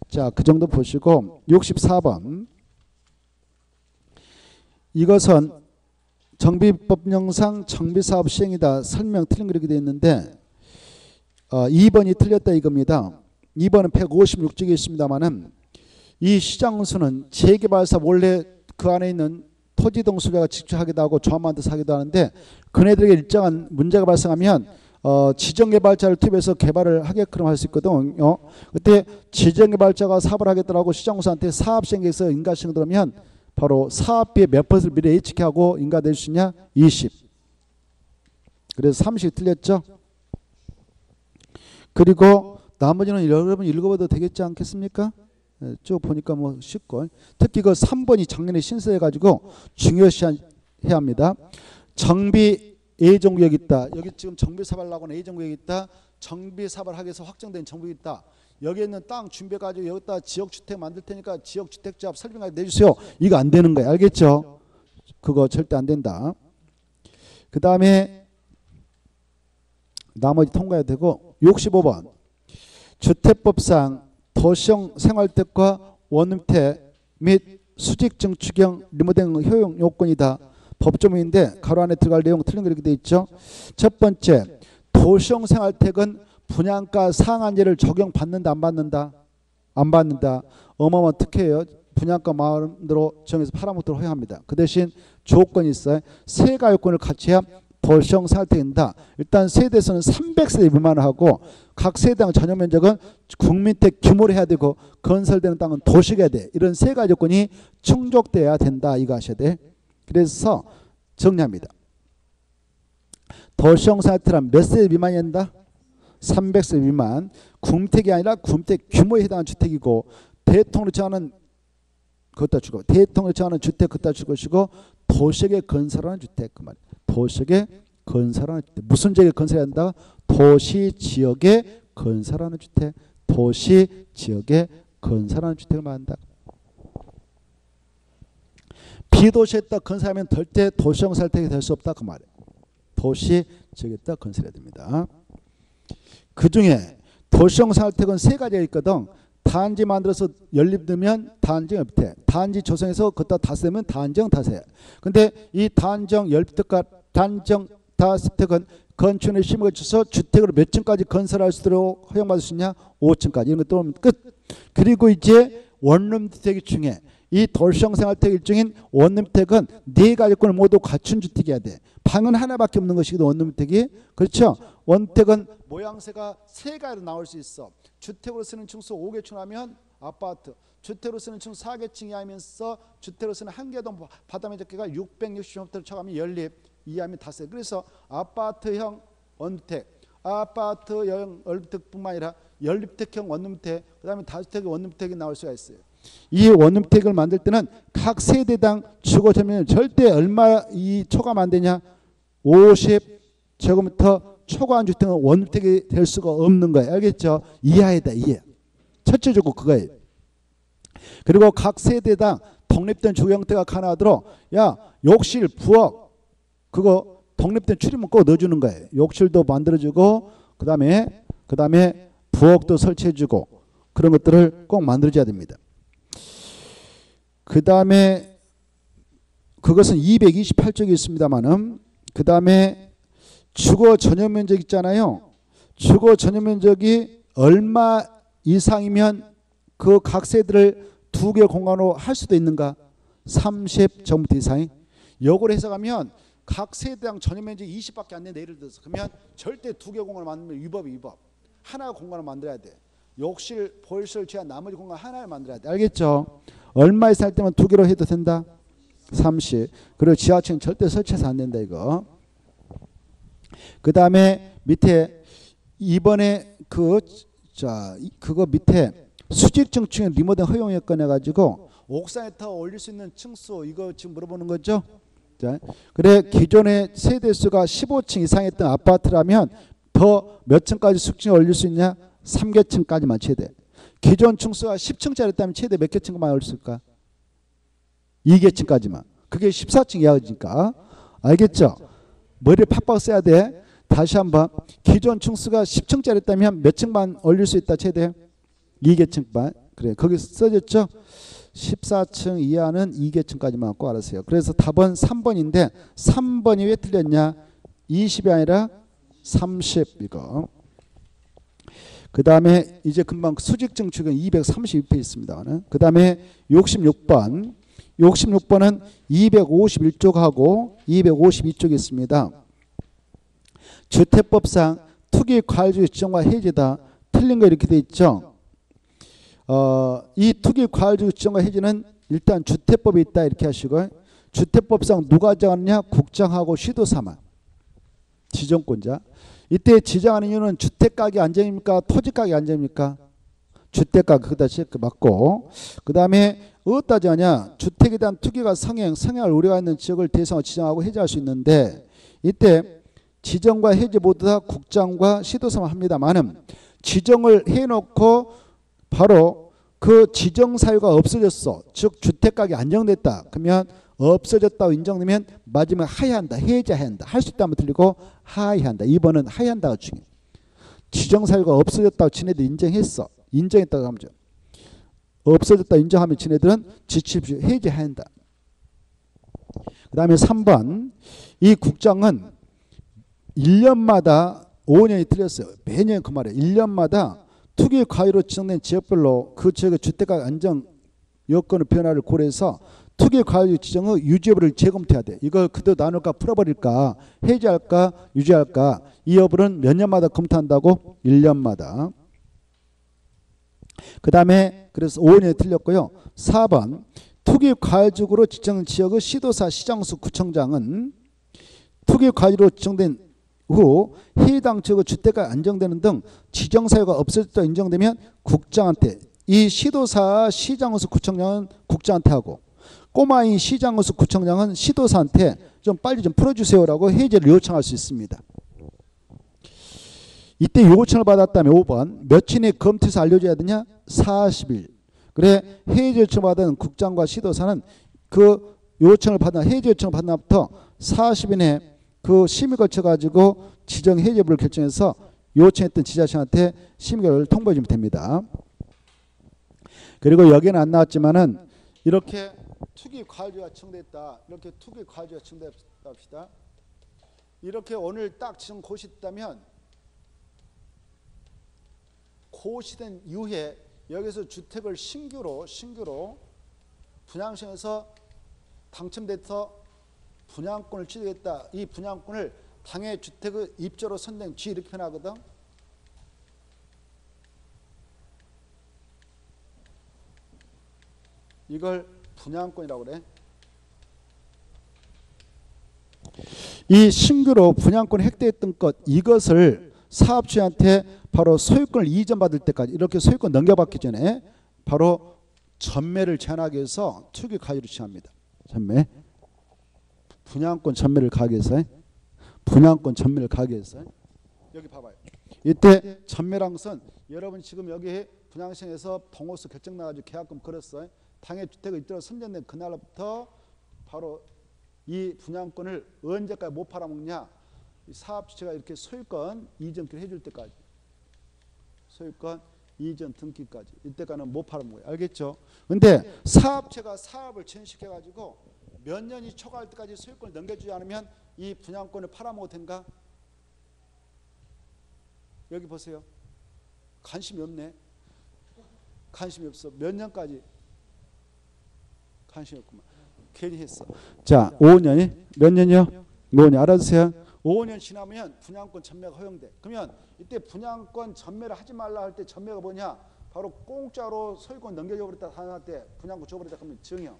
자, 그 정도 보시고 64번 이것은 정비법령상 정비사업 시행이다. 설명 틀린 그렇게 되어 있는데 2번이 틀렸다 이겁니다. 2번은 156쪽에 있습니다만은 이 시장수는 재개발사업 원래 그 안에 있는 토지 등 소유자가 직접 하기도 하고 조합만들어서 하기도 하는데 그네들에게 일정한 문제가 발생하면 지정개발자를 투입해서 개발을 하게끔 할 수 있거든요. 그때 지정개발자가 사업을 하겠다고 시장구사한테 사업시행계획서 인가시행 들어오면 바로 사업비의 몇 퍼센트를 미리 예측하고 인가될 수 있냐? 20. 그래서 30이 틀렸죠. 그리고 나머지는 여러분 읽어봐도 되겠지 않겠습니까? 쭉 보니까 뭐 쉽고 특히 그 3번이 작년에 신설해가지고 중요시해야 합니다. 정비 예정구역이 있다. 여기 지금 정비사업을 하고는 예정구역이 있다. 정비사업을 하기 위해서 확정된 정비가 있다. 여기 있는 땅 준비해가지고 여기다 지역주택 만들 테니까 지역주택조합 설명까지 내주세요. 이거 안 되는 거예요. 알겠죠? 그거 절대 안 된다. 그 다음에 나머지 통과해야 되고 65번 주택법상 도시형 생활택과 원룸택 및 수직 증축형 리모델링 효용 요건이다. 법조문인데 가로 안에 들어갈 내용 틀린 거 이렇게 돼 있죠. 첫 번째 도시형 생활택은 분양가 상한제를 적용받는다 안 받는다? 안 받는다. 어마어마한 특혜예요. 분양가 마음대로 정해서 팔아먹도록 허용합니다. 그 대신 조건이 있어요. 세가 요건을 같이 해야 도시형 생활택입니다. 일단 세대에서는 300세대 미만을 하고 각 세대당 전용 면적은 국민택 규모로 해야 되고 건설되는 땅은 도시가 돼. 이런 세 가지 조건이 충족돼야 된다. 이거 하셔야 돼. 그래서 정리합니다. 도시형 생활택은 몇 세대 미만이 된다? 300세대 미만. 국민택이 아니라 국민택 규모에 해당하는 주택이고 대통령으로 정하는 그것도 주고 대통령으로 정하는 주택 그것도 줄 것이고 도시역에 건설하는 주택 그 말. 도시역에 건설하는 주택. 무슨 지역에 건설해야 한다? 도시 지역에 건설하는 주택. 도시 지역에 건설하는 주택을 말한다. 비도시에다 건설하면 절대 도시형 살택이 될 수 없다 그 말이에요. 도시 지역에다 건설해야 됩니다. 그 중에 도시형 살택은 세 가지가 있거든. 단지 만들어서 연립되면 단지 연립택, 단지 조성해서 그것다 다세면 단정 다세. 근데 이 단정 연립택과 단정 다세택은 건축의 심의가 있어서 주택을 몇 층까지 건설할 수 있도록 허용받을 수 있냐? 5층까지. 이런 것도 끝. 그리고 이제 원룸주택 중에 이 도시형 생활주택 일종인 원룸주택은 네 가지 요건을 모두 갖춘 주택이어야 돼. 방은 하나밖에 없는 것이거든 원룸주택이. 그렇죠? 원주택은 모양새가 세 가지로 나올 수 있어. 주택으로 쓰는 층수 5개층 하면 아파트, 주택으로 쓰는 층수 4개층 이하면서 주택으로 쓰는 한 개동 바다면적계가 660제곱미터를 쳐가면 연립, 이하면 다세. 그래서 아파트형 원주택, 아파트형 원주택뿐만 아니라 연립택형 원룸주택, 그 다음에 다주택의 원룸주택이 나올 수가 있어요. 이 원룸주택을 만들 때는 각 세대당 주거 점유율 절대 얼마 이 초과하면 안 되냐? 50제곱미터 초과한 주택은 원주택이 될 수가 없는 거예요. 알겠죠? 이하에다 이해. 첫째 조건 그거예요. 그리고 각 세대당 독립된 주거 형태가 가능하도록 야 욕실, 부엌 그거 독립된 출입문 꼭 넣어주는 거예요. 욕실도 만들어주고 그 다음에 부엌도 설치해주고 그런 것들을 꼭 만들어줘야 됩니다. 그 다음에 그것은 228쪽에 있습니다만은 그 다음에 주거 전용 면적 있잖아요. 주거 전용 면적이 얼마 이상이면 그 각 세대를 두 개 공간으로 할 수도 있는가? 30제곱미터 이상이. 역으로 해석하면 각 세대당 전용 면적이 20밖에 안 되는데 예를 들어서 그러면 절대 두 개 공간을 만들면 위법. 하나 공간을 만들어야 돼. 욕실, 보일실 제한 나머지 공간 하나를 만들어야 돼. 알겠죠? 얼마 이상 할 때면 두 개로 해도 된다. 30. 그리고 지하층 절대 설치해서 안 된다 이거. 그 다음에 밑에 이번에 그거 밑에 수직증층의 리모델링 허용 여건 해가지고 옥상에 더 올릴 수 있는 층수 이거 지금 물어보는 거죠. 자, 그래 기존의 세대수가 15층 이상했던 아파트라면 더 몇 층까지 수직층에 올릴 수 있냐? 3개층까지만 최대. 기존 층수가 10층짜리였다면 최대 몇 개층만 올릴 수 있을까? 2개층까지만. 그게 14층 이하니까. 알겠죠? 머리를 팍팍 써야 돼. 다시 한번 기존 층수가 10층짜리였다면 몇 층만 올릴 수 있다 최대? 2개층만. 그래 거기 써졌죠? 14층 이하는 2개층까지만 꼭 알았어요. 그래서 답은 3번인데 3번이 왜 틀렸냐? 20이 아니라 30 이거. 그 다음에 이제 금방 수직증축은 232페이지 있습니다. 그 다음에 66번. 66번은 251쪽하고 252쪽이 있습니다. 주택법상 투기 과열주의 지정과 해제다. 틀린 거 이렇게 돼 있죠. 이 투기 과열주의 지정과 해제는 일단 주택법이 있다 이렇게 하시고 주택법상 누가 정하느냐? 국장하고 시도사만. 지정권자. 이때 지정하는 이유는 주택가격 안정입니까? 토지가격 안정입니까? 주택가격 그다 체크 맞고 그 다음에 어디다 정하냐? 주택에 대한 투기가 성행할 우려가 있는 지역을 대상으로 지정하고 해제할 수 있는데 이때 지정과 해제 모두 다 국장과 시도사만 합니다만은 지정을 해놓고 바로 그 지정 사유가 없어졌어. 즉 주택가격이 안정됐다. 그러면 없어졌다고 인정되면 마지막에 하야한다. 해제한다. 할 수 있다면 틀리고 하야한다. 2번은 하야한다가 중요해. 지정 사유가 없어졌다고 지네들 인정했어. 인정했다고 하면 없어졌다고 인정하면 지네들은 지침시 해제한다. 그 다음에 3번 이 국장은 1년마다 5년이 틀렸어요. 매년 그 말이에요. 1년마다 투기 과열로 지정된 지역별로 그 지역의 주택가격 안정 여건의 변화를 고려해서 투기 과열 지정의 유지 여부를 재검토해야 돼. 이걸 그대로 나눌까 풀어버릴까 해제할까 유지할까 이 여부는 몇 년마다 검토한다고? 1년마다. 그 다음에 그래서 5년이 틀렸고요. 4번 투기 과열적으로 지정 지역의 시도사 시장수 구청장은 투기 과열로 지정된 후 해당 지역의 주택가 안정되는 등 지정 사유가 없어졌다 인정되면 국장한테 이 시도사 시장수 구청장은 국장한테 하고 꼬마인 시장수 구청장은 시도사한테 좀 빨리 좀 풀어주세요라고 해제를 요청할 수 있습니다. 이때 요청을 받았다면 5번 며칠 내에 검토해서 알려줘야 되냐? 40일. 그래 해제 요청을 받은 국장과 시도사는 그 요청을 받은 해제 요청을 받은 날부터 40일 내에 그 심의 거쳐가지고 지정 해제부를 결정해서 요청했던 지자체한테 심의 결과를 통보해 주면 됩니다. 그리고 여기는 안 나왔지만은 이렇게 투기 과열지가 지정됐다. 이렇게 투기 과열지가 지정됐다 합시다. 이렇게 오늘 딱 지금 고시했다면 고시된 이후에 여기서 주택을 신규로 분양시에서 당첨돼서 분양권을 취득했다. 이 분양권을 당해 주택의 입주로 선정 쥐 이렇게 표현하거든. 이걸 분양권이라고 그래. 이 신규로 분양권을 획득했던 것 이것을 사업주한테 바로 소유권을 이전받을 때까지 이렇게 소유권 넘겨받기 전에 바로 전매를 제한하기 위해서 투기 가율을 취합니다. 전매. 분양권 전매를 가기 위해서 여기 봐봐요. 이때 전매란 것은 여러분 지금 여기 분양시에서 동호수 결정 나가지고 계약금 걸었어요. 당해 주택을 입주로 선정된 그날부터 바로 이 분양권을 언제까지 못 팔아먹냐? 사업주체가 이렇게 소유권 이전기를 해줄 때까지, 소유권 이전 등기까지 이때까지는 못 팔아먹어요. 알겠죠? 근데 사업체가 사업을 전식해가지고 몇 년이 초과할 때까지 소유권을 넘겨주지 않으면 이 분양권을 팔아먹어도 된가? 여기 보세요. 관심이 없네. 관심이 없어. 몇 년까지? 관심이 없구만. 괜히 했어. 자, 5년이 몇 년이요? 5년. 알아두세요. 5년 지나면 분양권 전매가 허용돼. 그러면 이때 분양권 전매를 하지 말라 할 때 전매가 뭐냐? 바로 공짜로 소유권 넘겨줘버렸다 하나 때 분양권 줘버렸다 그러면 증여.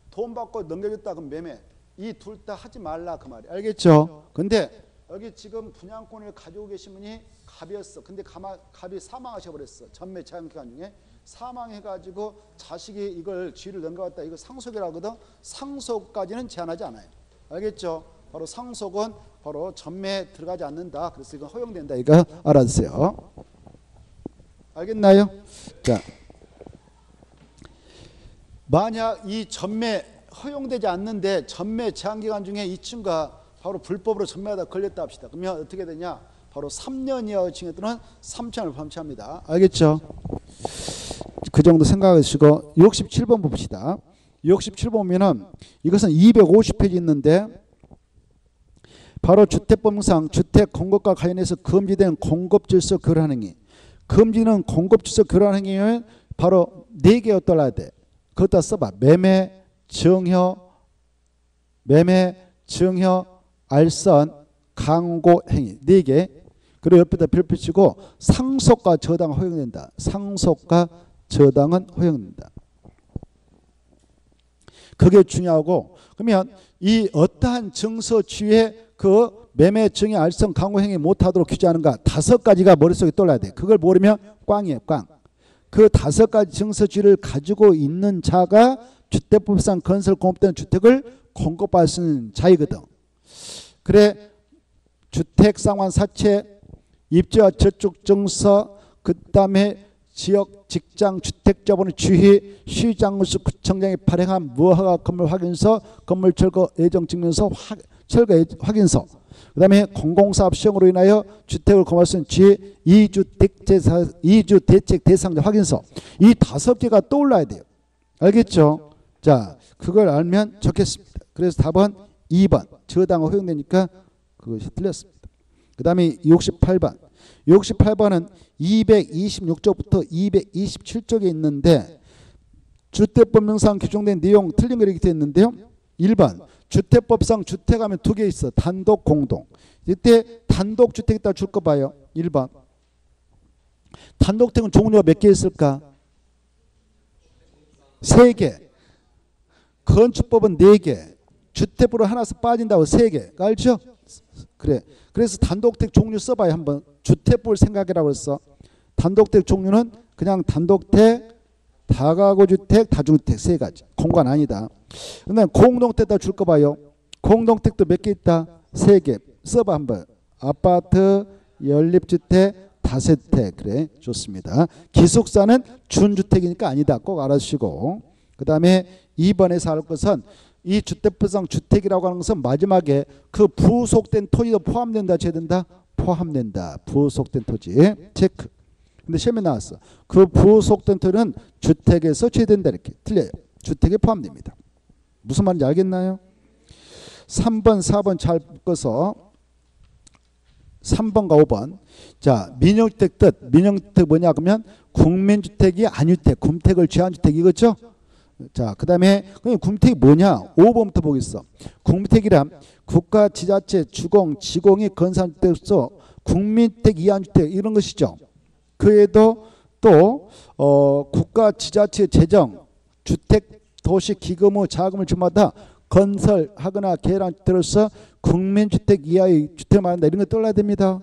돈 받고 넘겨줬다 그럼 매매. 이 둘 다 하지 말라 그 말이야. 알겠죠? 근데 여기 지금 분양권을 가지고 계신 분이 갑이었어. 근데 갑이 사망하셔버렸어. 전매 제한 기간 중에 사망해가지고 자식이 이걸 쥐를 넘겨갔다. 이거 상속이라고 하거든. 상속까지는 제한하지 않아요. 알겠죠? 바로 상속은 바로 전매에 들어가지 않는다. 그래서 이건 허용된다. 이거 알아주세요. 알겠나요? 자, 만약 이 전매 허용되지 않는데 전매 제한 기간 중에 이 친구가 바로 불법으로 전매하다 걸렸다 합시다. 그러면 어떻게 되냐? 바로 3년 이하의 징역들은 3천을 범죄합니다. 알겠죠? 그 정도 생각하시고 67번 봅시다. 67번 보면은 이것은 250페이지 있는데 바로 주택법상 주택 공급과 관련해서 금지된 공급질서 교란 행위. 금지는 공급질서 교란 행위는 바로 4개가 떠나야 돼. 그것다 써봐. 매매, 증여, 알선, 강고 행위 4개. 그리고 옆에다 별표 치고 상속과 저당은 허용된다. 상속과 저당은 허용된다. 그게 중요하고, 그러면 이 어떠한 증서주에 그 매매, 증여, 알선, 강고 행위 못하도록 규제하는가? 5가지가 머릿속에 떠올라야 돼. 그걸 모르면 꽝이에요. 꽝. 그 5가지 증서주를 가지고 있는 자가 주택법상 건설공급되는 주택을 공급할 수 있는 자이거든. 그래, 주택상환 사채, 입주와 저축 증서, 그 다음에 지역 직장 주택자본의 주의, 시장군수 구청장이 발행한 무허가 건물 확인서, 건물 철거 예정 증명서, 철거 확인서, 그 다음에 공공사업 시행으로 인하여 주택을 공급할 수 있는 지혜, 이주 대책 대상자 확인서. 이 5개가 떠올라야 돼요. 알겠죠? 자, 그걸 알면 좋겠습니다. 그래서 답은 2번. 저당은 허용되니까 그것이 틀렸습니다. 그 다음에 68번. 68번은 226쪽부터 227쪽에 있는데 주택법령상 규정된 내용 틀린 거 이렇게 되어 있는데요. 1번. 주택법상 주택하면 2개 있어. 단독, 공동. 이때 단독주택 있다 줄 거 봐요. 1번. 단독주택은 종류가 몇 개 있을까? 3개. 건축법은 4개. 주택으로 하나서 빠진다고 3개. 알죠? 그래. 그래서 단독주택 종류 써봐요. 한번. 주택법을 생각해라고 했어. 단독주택 종류는 그냥 단독주택, 다가구주택, 다중주택 3가지. 공간 아니다. 근데 공동주택 줄 거 봐요. 공동주택도 몇 개 있다? 3개. 써봐 한번. 아파트, 연립주택, 다세택. 그래, 좋습니다. 기숙사는 준주택이니까 아니다. 꼭 알아주시고. 그 다음에 2번에서 할 것은 이 주택법상 주택이라고 하는 것은 마지막에 그 부속된 토지도 포함된다, 제된다? 포함된다. 부속된 토지. 체크. 근데 시험에 나왔어. 그 부속된 토지는 주택에서 제된다. 이렇게 틀려요. 주택에 포함됩니다. 무슨 말인지 알겠나요? 3번, 4번 잘 묶어서 3번과 5번. 자, 민영주택 뜻. 민영주택 뭐냐 그러면 국민주택이 안주택, 금택을 취한 주택 이거죠. 자, 그 다음에 국민주택이 뭐냐? 5번부터 보겠어. 국민주택이란 국가, 지자체, 주공, 지공이 건설한 주택으로서 국민주택, 이안주택 이런 것이죠. 그 외에도 또 국가, 지자체, 재정, 주택, 도시, 기금의 자금을 주마다 건설하거나 개발한 주택으로서 국민주택 이하의 주택을 말한다. 이런 거 떠올라야 됩니다.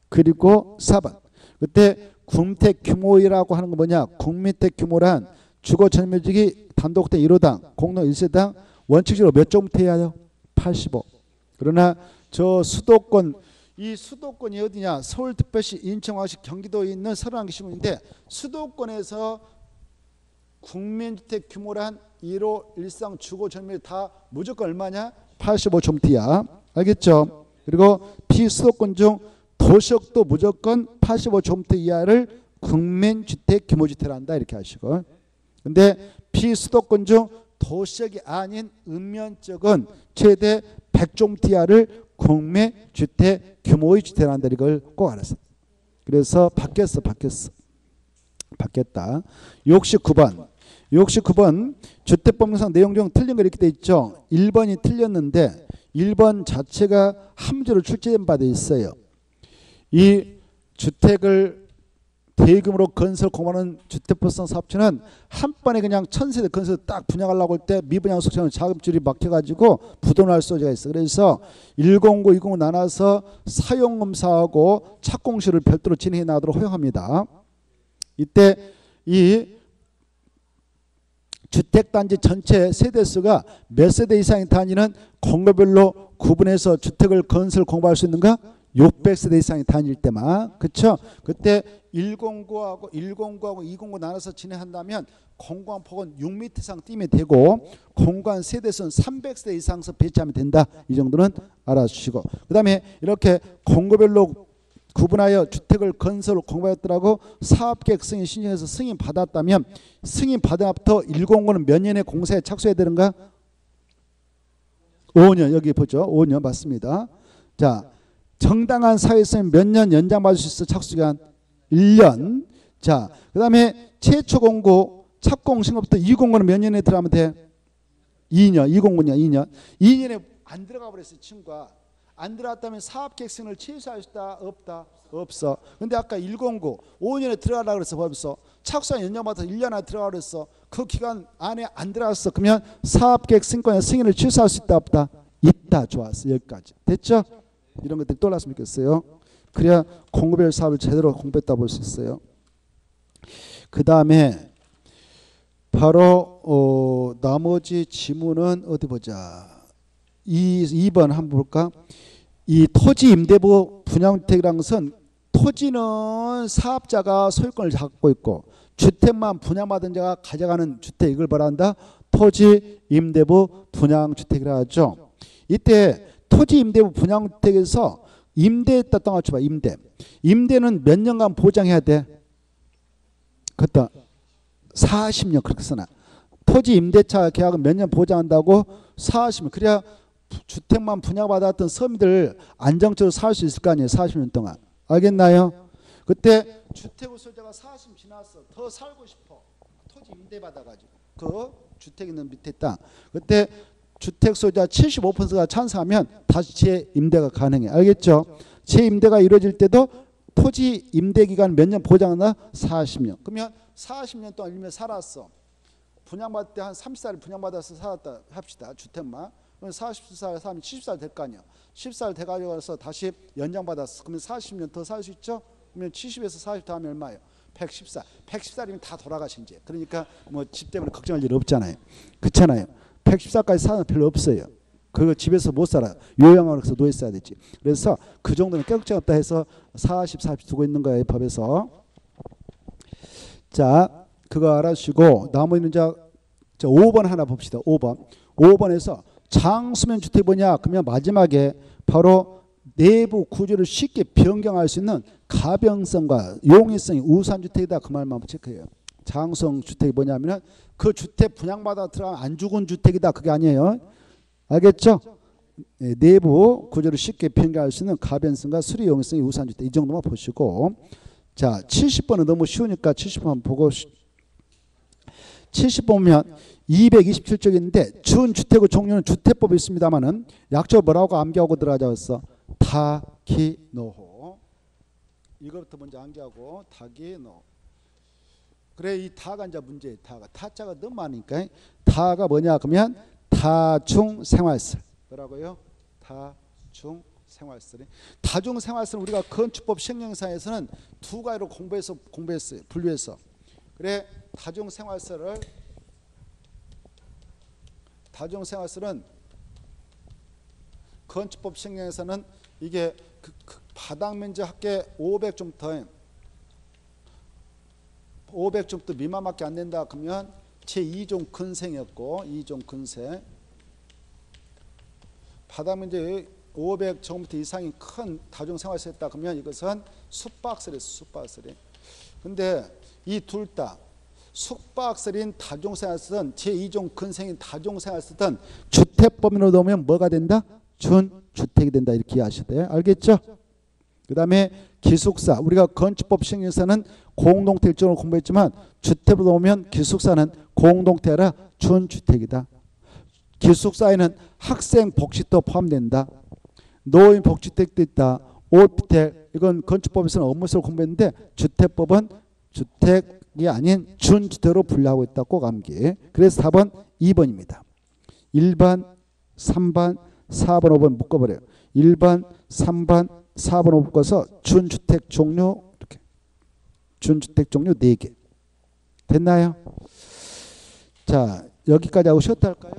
그리고 4번. 그때 국민주택 규모이라고 하는 건 뭐냐? 국민주택 규모란 주거 전매직이 단독주택 1호당, 공동 1세당 원칙적으로 몇 종부터 해야 해요? 85. 그러나 저 수도권, 이 수도권이 어디냐? 서울특별시, 인천광역시, 경기도에 있는 31개 시군인데 수도권에서 국민주택 규모란 1호, 1상, 주거 전매 다 무조건 얼마냐? 85종부터야. 알겠죠? 그리고 비수도권 중 도시역도 무조건 85종부터 이하를 국민주택 규모주택을 한다. 이렇게 하시고. 근데 비수도권 중 도시역이 아닌 읍면적은 최대 100종부터 이하를 국민주택 규모의 주택을 한다. 이걸 꼭 알았어. 그래서 바뀌었다. 69번 주택법령상 내용 중 틀린 거 이렇게 돼 있죠. 1번이 틀렸는데 1번 자체가 함수로 출제된 바 돼 있어요. 이 주택을 대규모로 건설 공부하는 주택법상 사업체는 한 번에 그냥 1000세대 건설 딱 분양하려고 할 때 미분양 속성은 자금줄이 막혀가지고 부도날 소지가 있어. 그래서 109, 209 나눠서 사용검사하고 착공시를 별도로 진행해 나가도록 허용합니다. 이때 이 주택단지 전체 세대수가 몇 세대 이상의 단위는 공고별로 구분해서 주택을 건설 공부할 수 있는가? 600세대 이상의 단위일 때만. 그렇죠? 그때 109하고 209 나눠서 진행한다면 공간 폭은 6m 이상 띄면 되고 공간 세대수는 300세대 이상서 배치하면 된다. 이 정도는 알아주시고, 그 다음에 이렇게 공고별로 구분하여 주택을 건설 공부하였더라고 사업계획 승인 신청해서 승인 받았다면 승인 받아부터 109는 몇 년에 공사에 착수해야 되는가? 5년. 여기 보죠. 5년 맞습니다. 자, 정당한 사유있으면 몇 년 연장받을 수 있어? 착수기간 1년. 자, 그 다음에 최초 공고 착공 신고부터 209는 몇 년에 들어가면 돼? 2년. 209년 2년에 안 들어가 버렸어요. 친구가 안 들어갔다면 사업계획 승인을 취소할 수 있다? 없다? 없어. 근데 아까 109 5년에 들어가려고 그랬어. 벌써 착수한 연장받아서 1년 안에 들어가려고 그랬어. 그 기간 안에 안 들어갔어. 그러면 사업계획 승인권의 승인을 취소할 수 있다? 없다? 있다. 좋았어. 여기까지 됐죠? 이런 것들이 떠올랐으면 좋겠어요. 그래야 공고별 사업을 제대로 공부했다 볼 수 있어요. 그 다음에 바로 나머지 지문은 어디 보자. 2번 한번 볼까? 이 토지 임대부 분양주택이라는 것은 토지는 사업자가 소유권을 갖고 있고 주택만 분양받은 자가 가져가는 주택, 이걸 뭐라 한다? 토지 임대부 분양주택이라 하죠. 이때 토지 임대부 분양주택에서 임대했다 맞춰봐. 임대는 몇 년간 보장해야 돼? 그것도 40년 그렇게 써놔. 토지 임대차 계약은 몇 년 보장한다고? 40년. 그래야 주택만 분양받았던 서민들 안정적으로 살 수 있을 거 아니에요. 40년 동안. 알겠나요? 그때 주택 소유자가 40년 지났어. 더 살고 싶어. 토지 임대 받아가지고 그 주택 있는 밑에 땅. 그때 주택 소유자 75%가 찬성하면 다시 재임대가 가능해. 알겠죠? 재임대가 이루어질 때도 토지 임대 기간 몇 년 보장하나? 40년. 그러면 40년 동안 일면 살았어. 분양받을 때 한 30살 분양받아서 살았다 합시다. 주택만. 그럼 40살 살면 70살 될 거 아니야. 10살 돼가지고 다시 연장받았어. 그러면 40년 더 살 수 있죠? 그러면 70에서 40 더하면 얼마예요? 110살. 110살이면 다 돌아가신 이제. 그러니까 뭐 집 때문에 걱정할 일 없잖아요. 그렇잖아요. 110살까지 사는 별로 없어요. 그거 집에서 못 살아요. 요양원에서 누워 있어야 되지. 그래서 그 정도는 걱정 없다 해서 40 두고 있는 거예요. 법에서. 자, 그거 알아주시고 나머지는 자 5번 하나 봅시다. 5번에서 장수면 주택이 뭐냐? 그러면 마지막에 바로 내부 구조를 쉽게 변경할 수 있는 가변성과 용이성이 우수한 주택이다. 그 말만 체크해요. 장수형 주택이 뭐냐면 그 주택 분양받아 들어가면 안 죽은 주택이다. 그게 아니에요. 알겠죠? 네, 내부 구조를 쉽게 변경할 수 있는 가변성과 수리 용이성의 우수한 주택 이 정도만 보시고 자 70번은 너무 쉬우니까 70번 보고 70번 보면 227쪽인데 준주택의 종류는 주택법이 있습니다만은 약조 뭐라고 암기하고 들어가자 다기노호 이것부터 먼저 암기하고 다기노 그래 이 다가 이제 문제예요. 타자가 너무 많으니까 다가 뭐냐 그러면 다중생활설 뭐라고요? 다중생활설 다중생활설 우리가 건축법 시행령사에서는 두 가지로 공부했어요. 분류해서 그래 다중생활설은 건축법 시행령에서는 이게 그 바닥 면적 합계 500제곱미터 500제곱미터 미만밖에 안 된다 그러면 제2종 근생이었고 2종 근생 바닥 면적 500제곱미터 이상인 큰 다중생활설이었다 그러면 이것은 숙박설이었어요. 숙박설이. 근데 이 둘 다 숙박설인 다중생활설은 제2종 근생인 다중생활설은 주택법인으로 넣으면 뭐가 된다? 준주택이 된다 이렇게 이해하셔야 돼요. 알겠죠? 그 다음에 기숙사 우리가 건축법 시행령에서는 공동택 일종으로 공부했지만 주택으로 넣으면 기숙사는 공동택이라 준주택이다. 기숙사에는 학생 복지도 포함된다. 노인 복지택도 있다. 오피텔 이건 건축법에서는 업무설로 공부했는데 주택법은 주택이 아닌 준주택으로 분류하고 있다. 꼭 암기. 그래서 4번 2번입니다. 1번 3번 4번 5번 묶어버려요. 1번 3번 4번 5번 묶어서 준주택 종류 이렇게 준주택 종류 4개 됐나요? 자 여기까지 하고 쉬었다 할까요?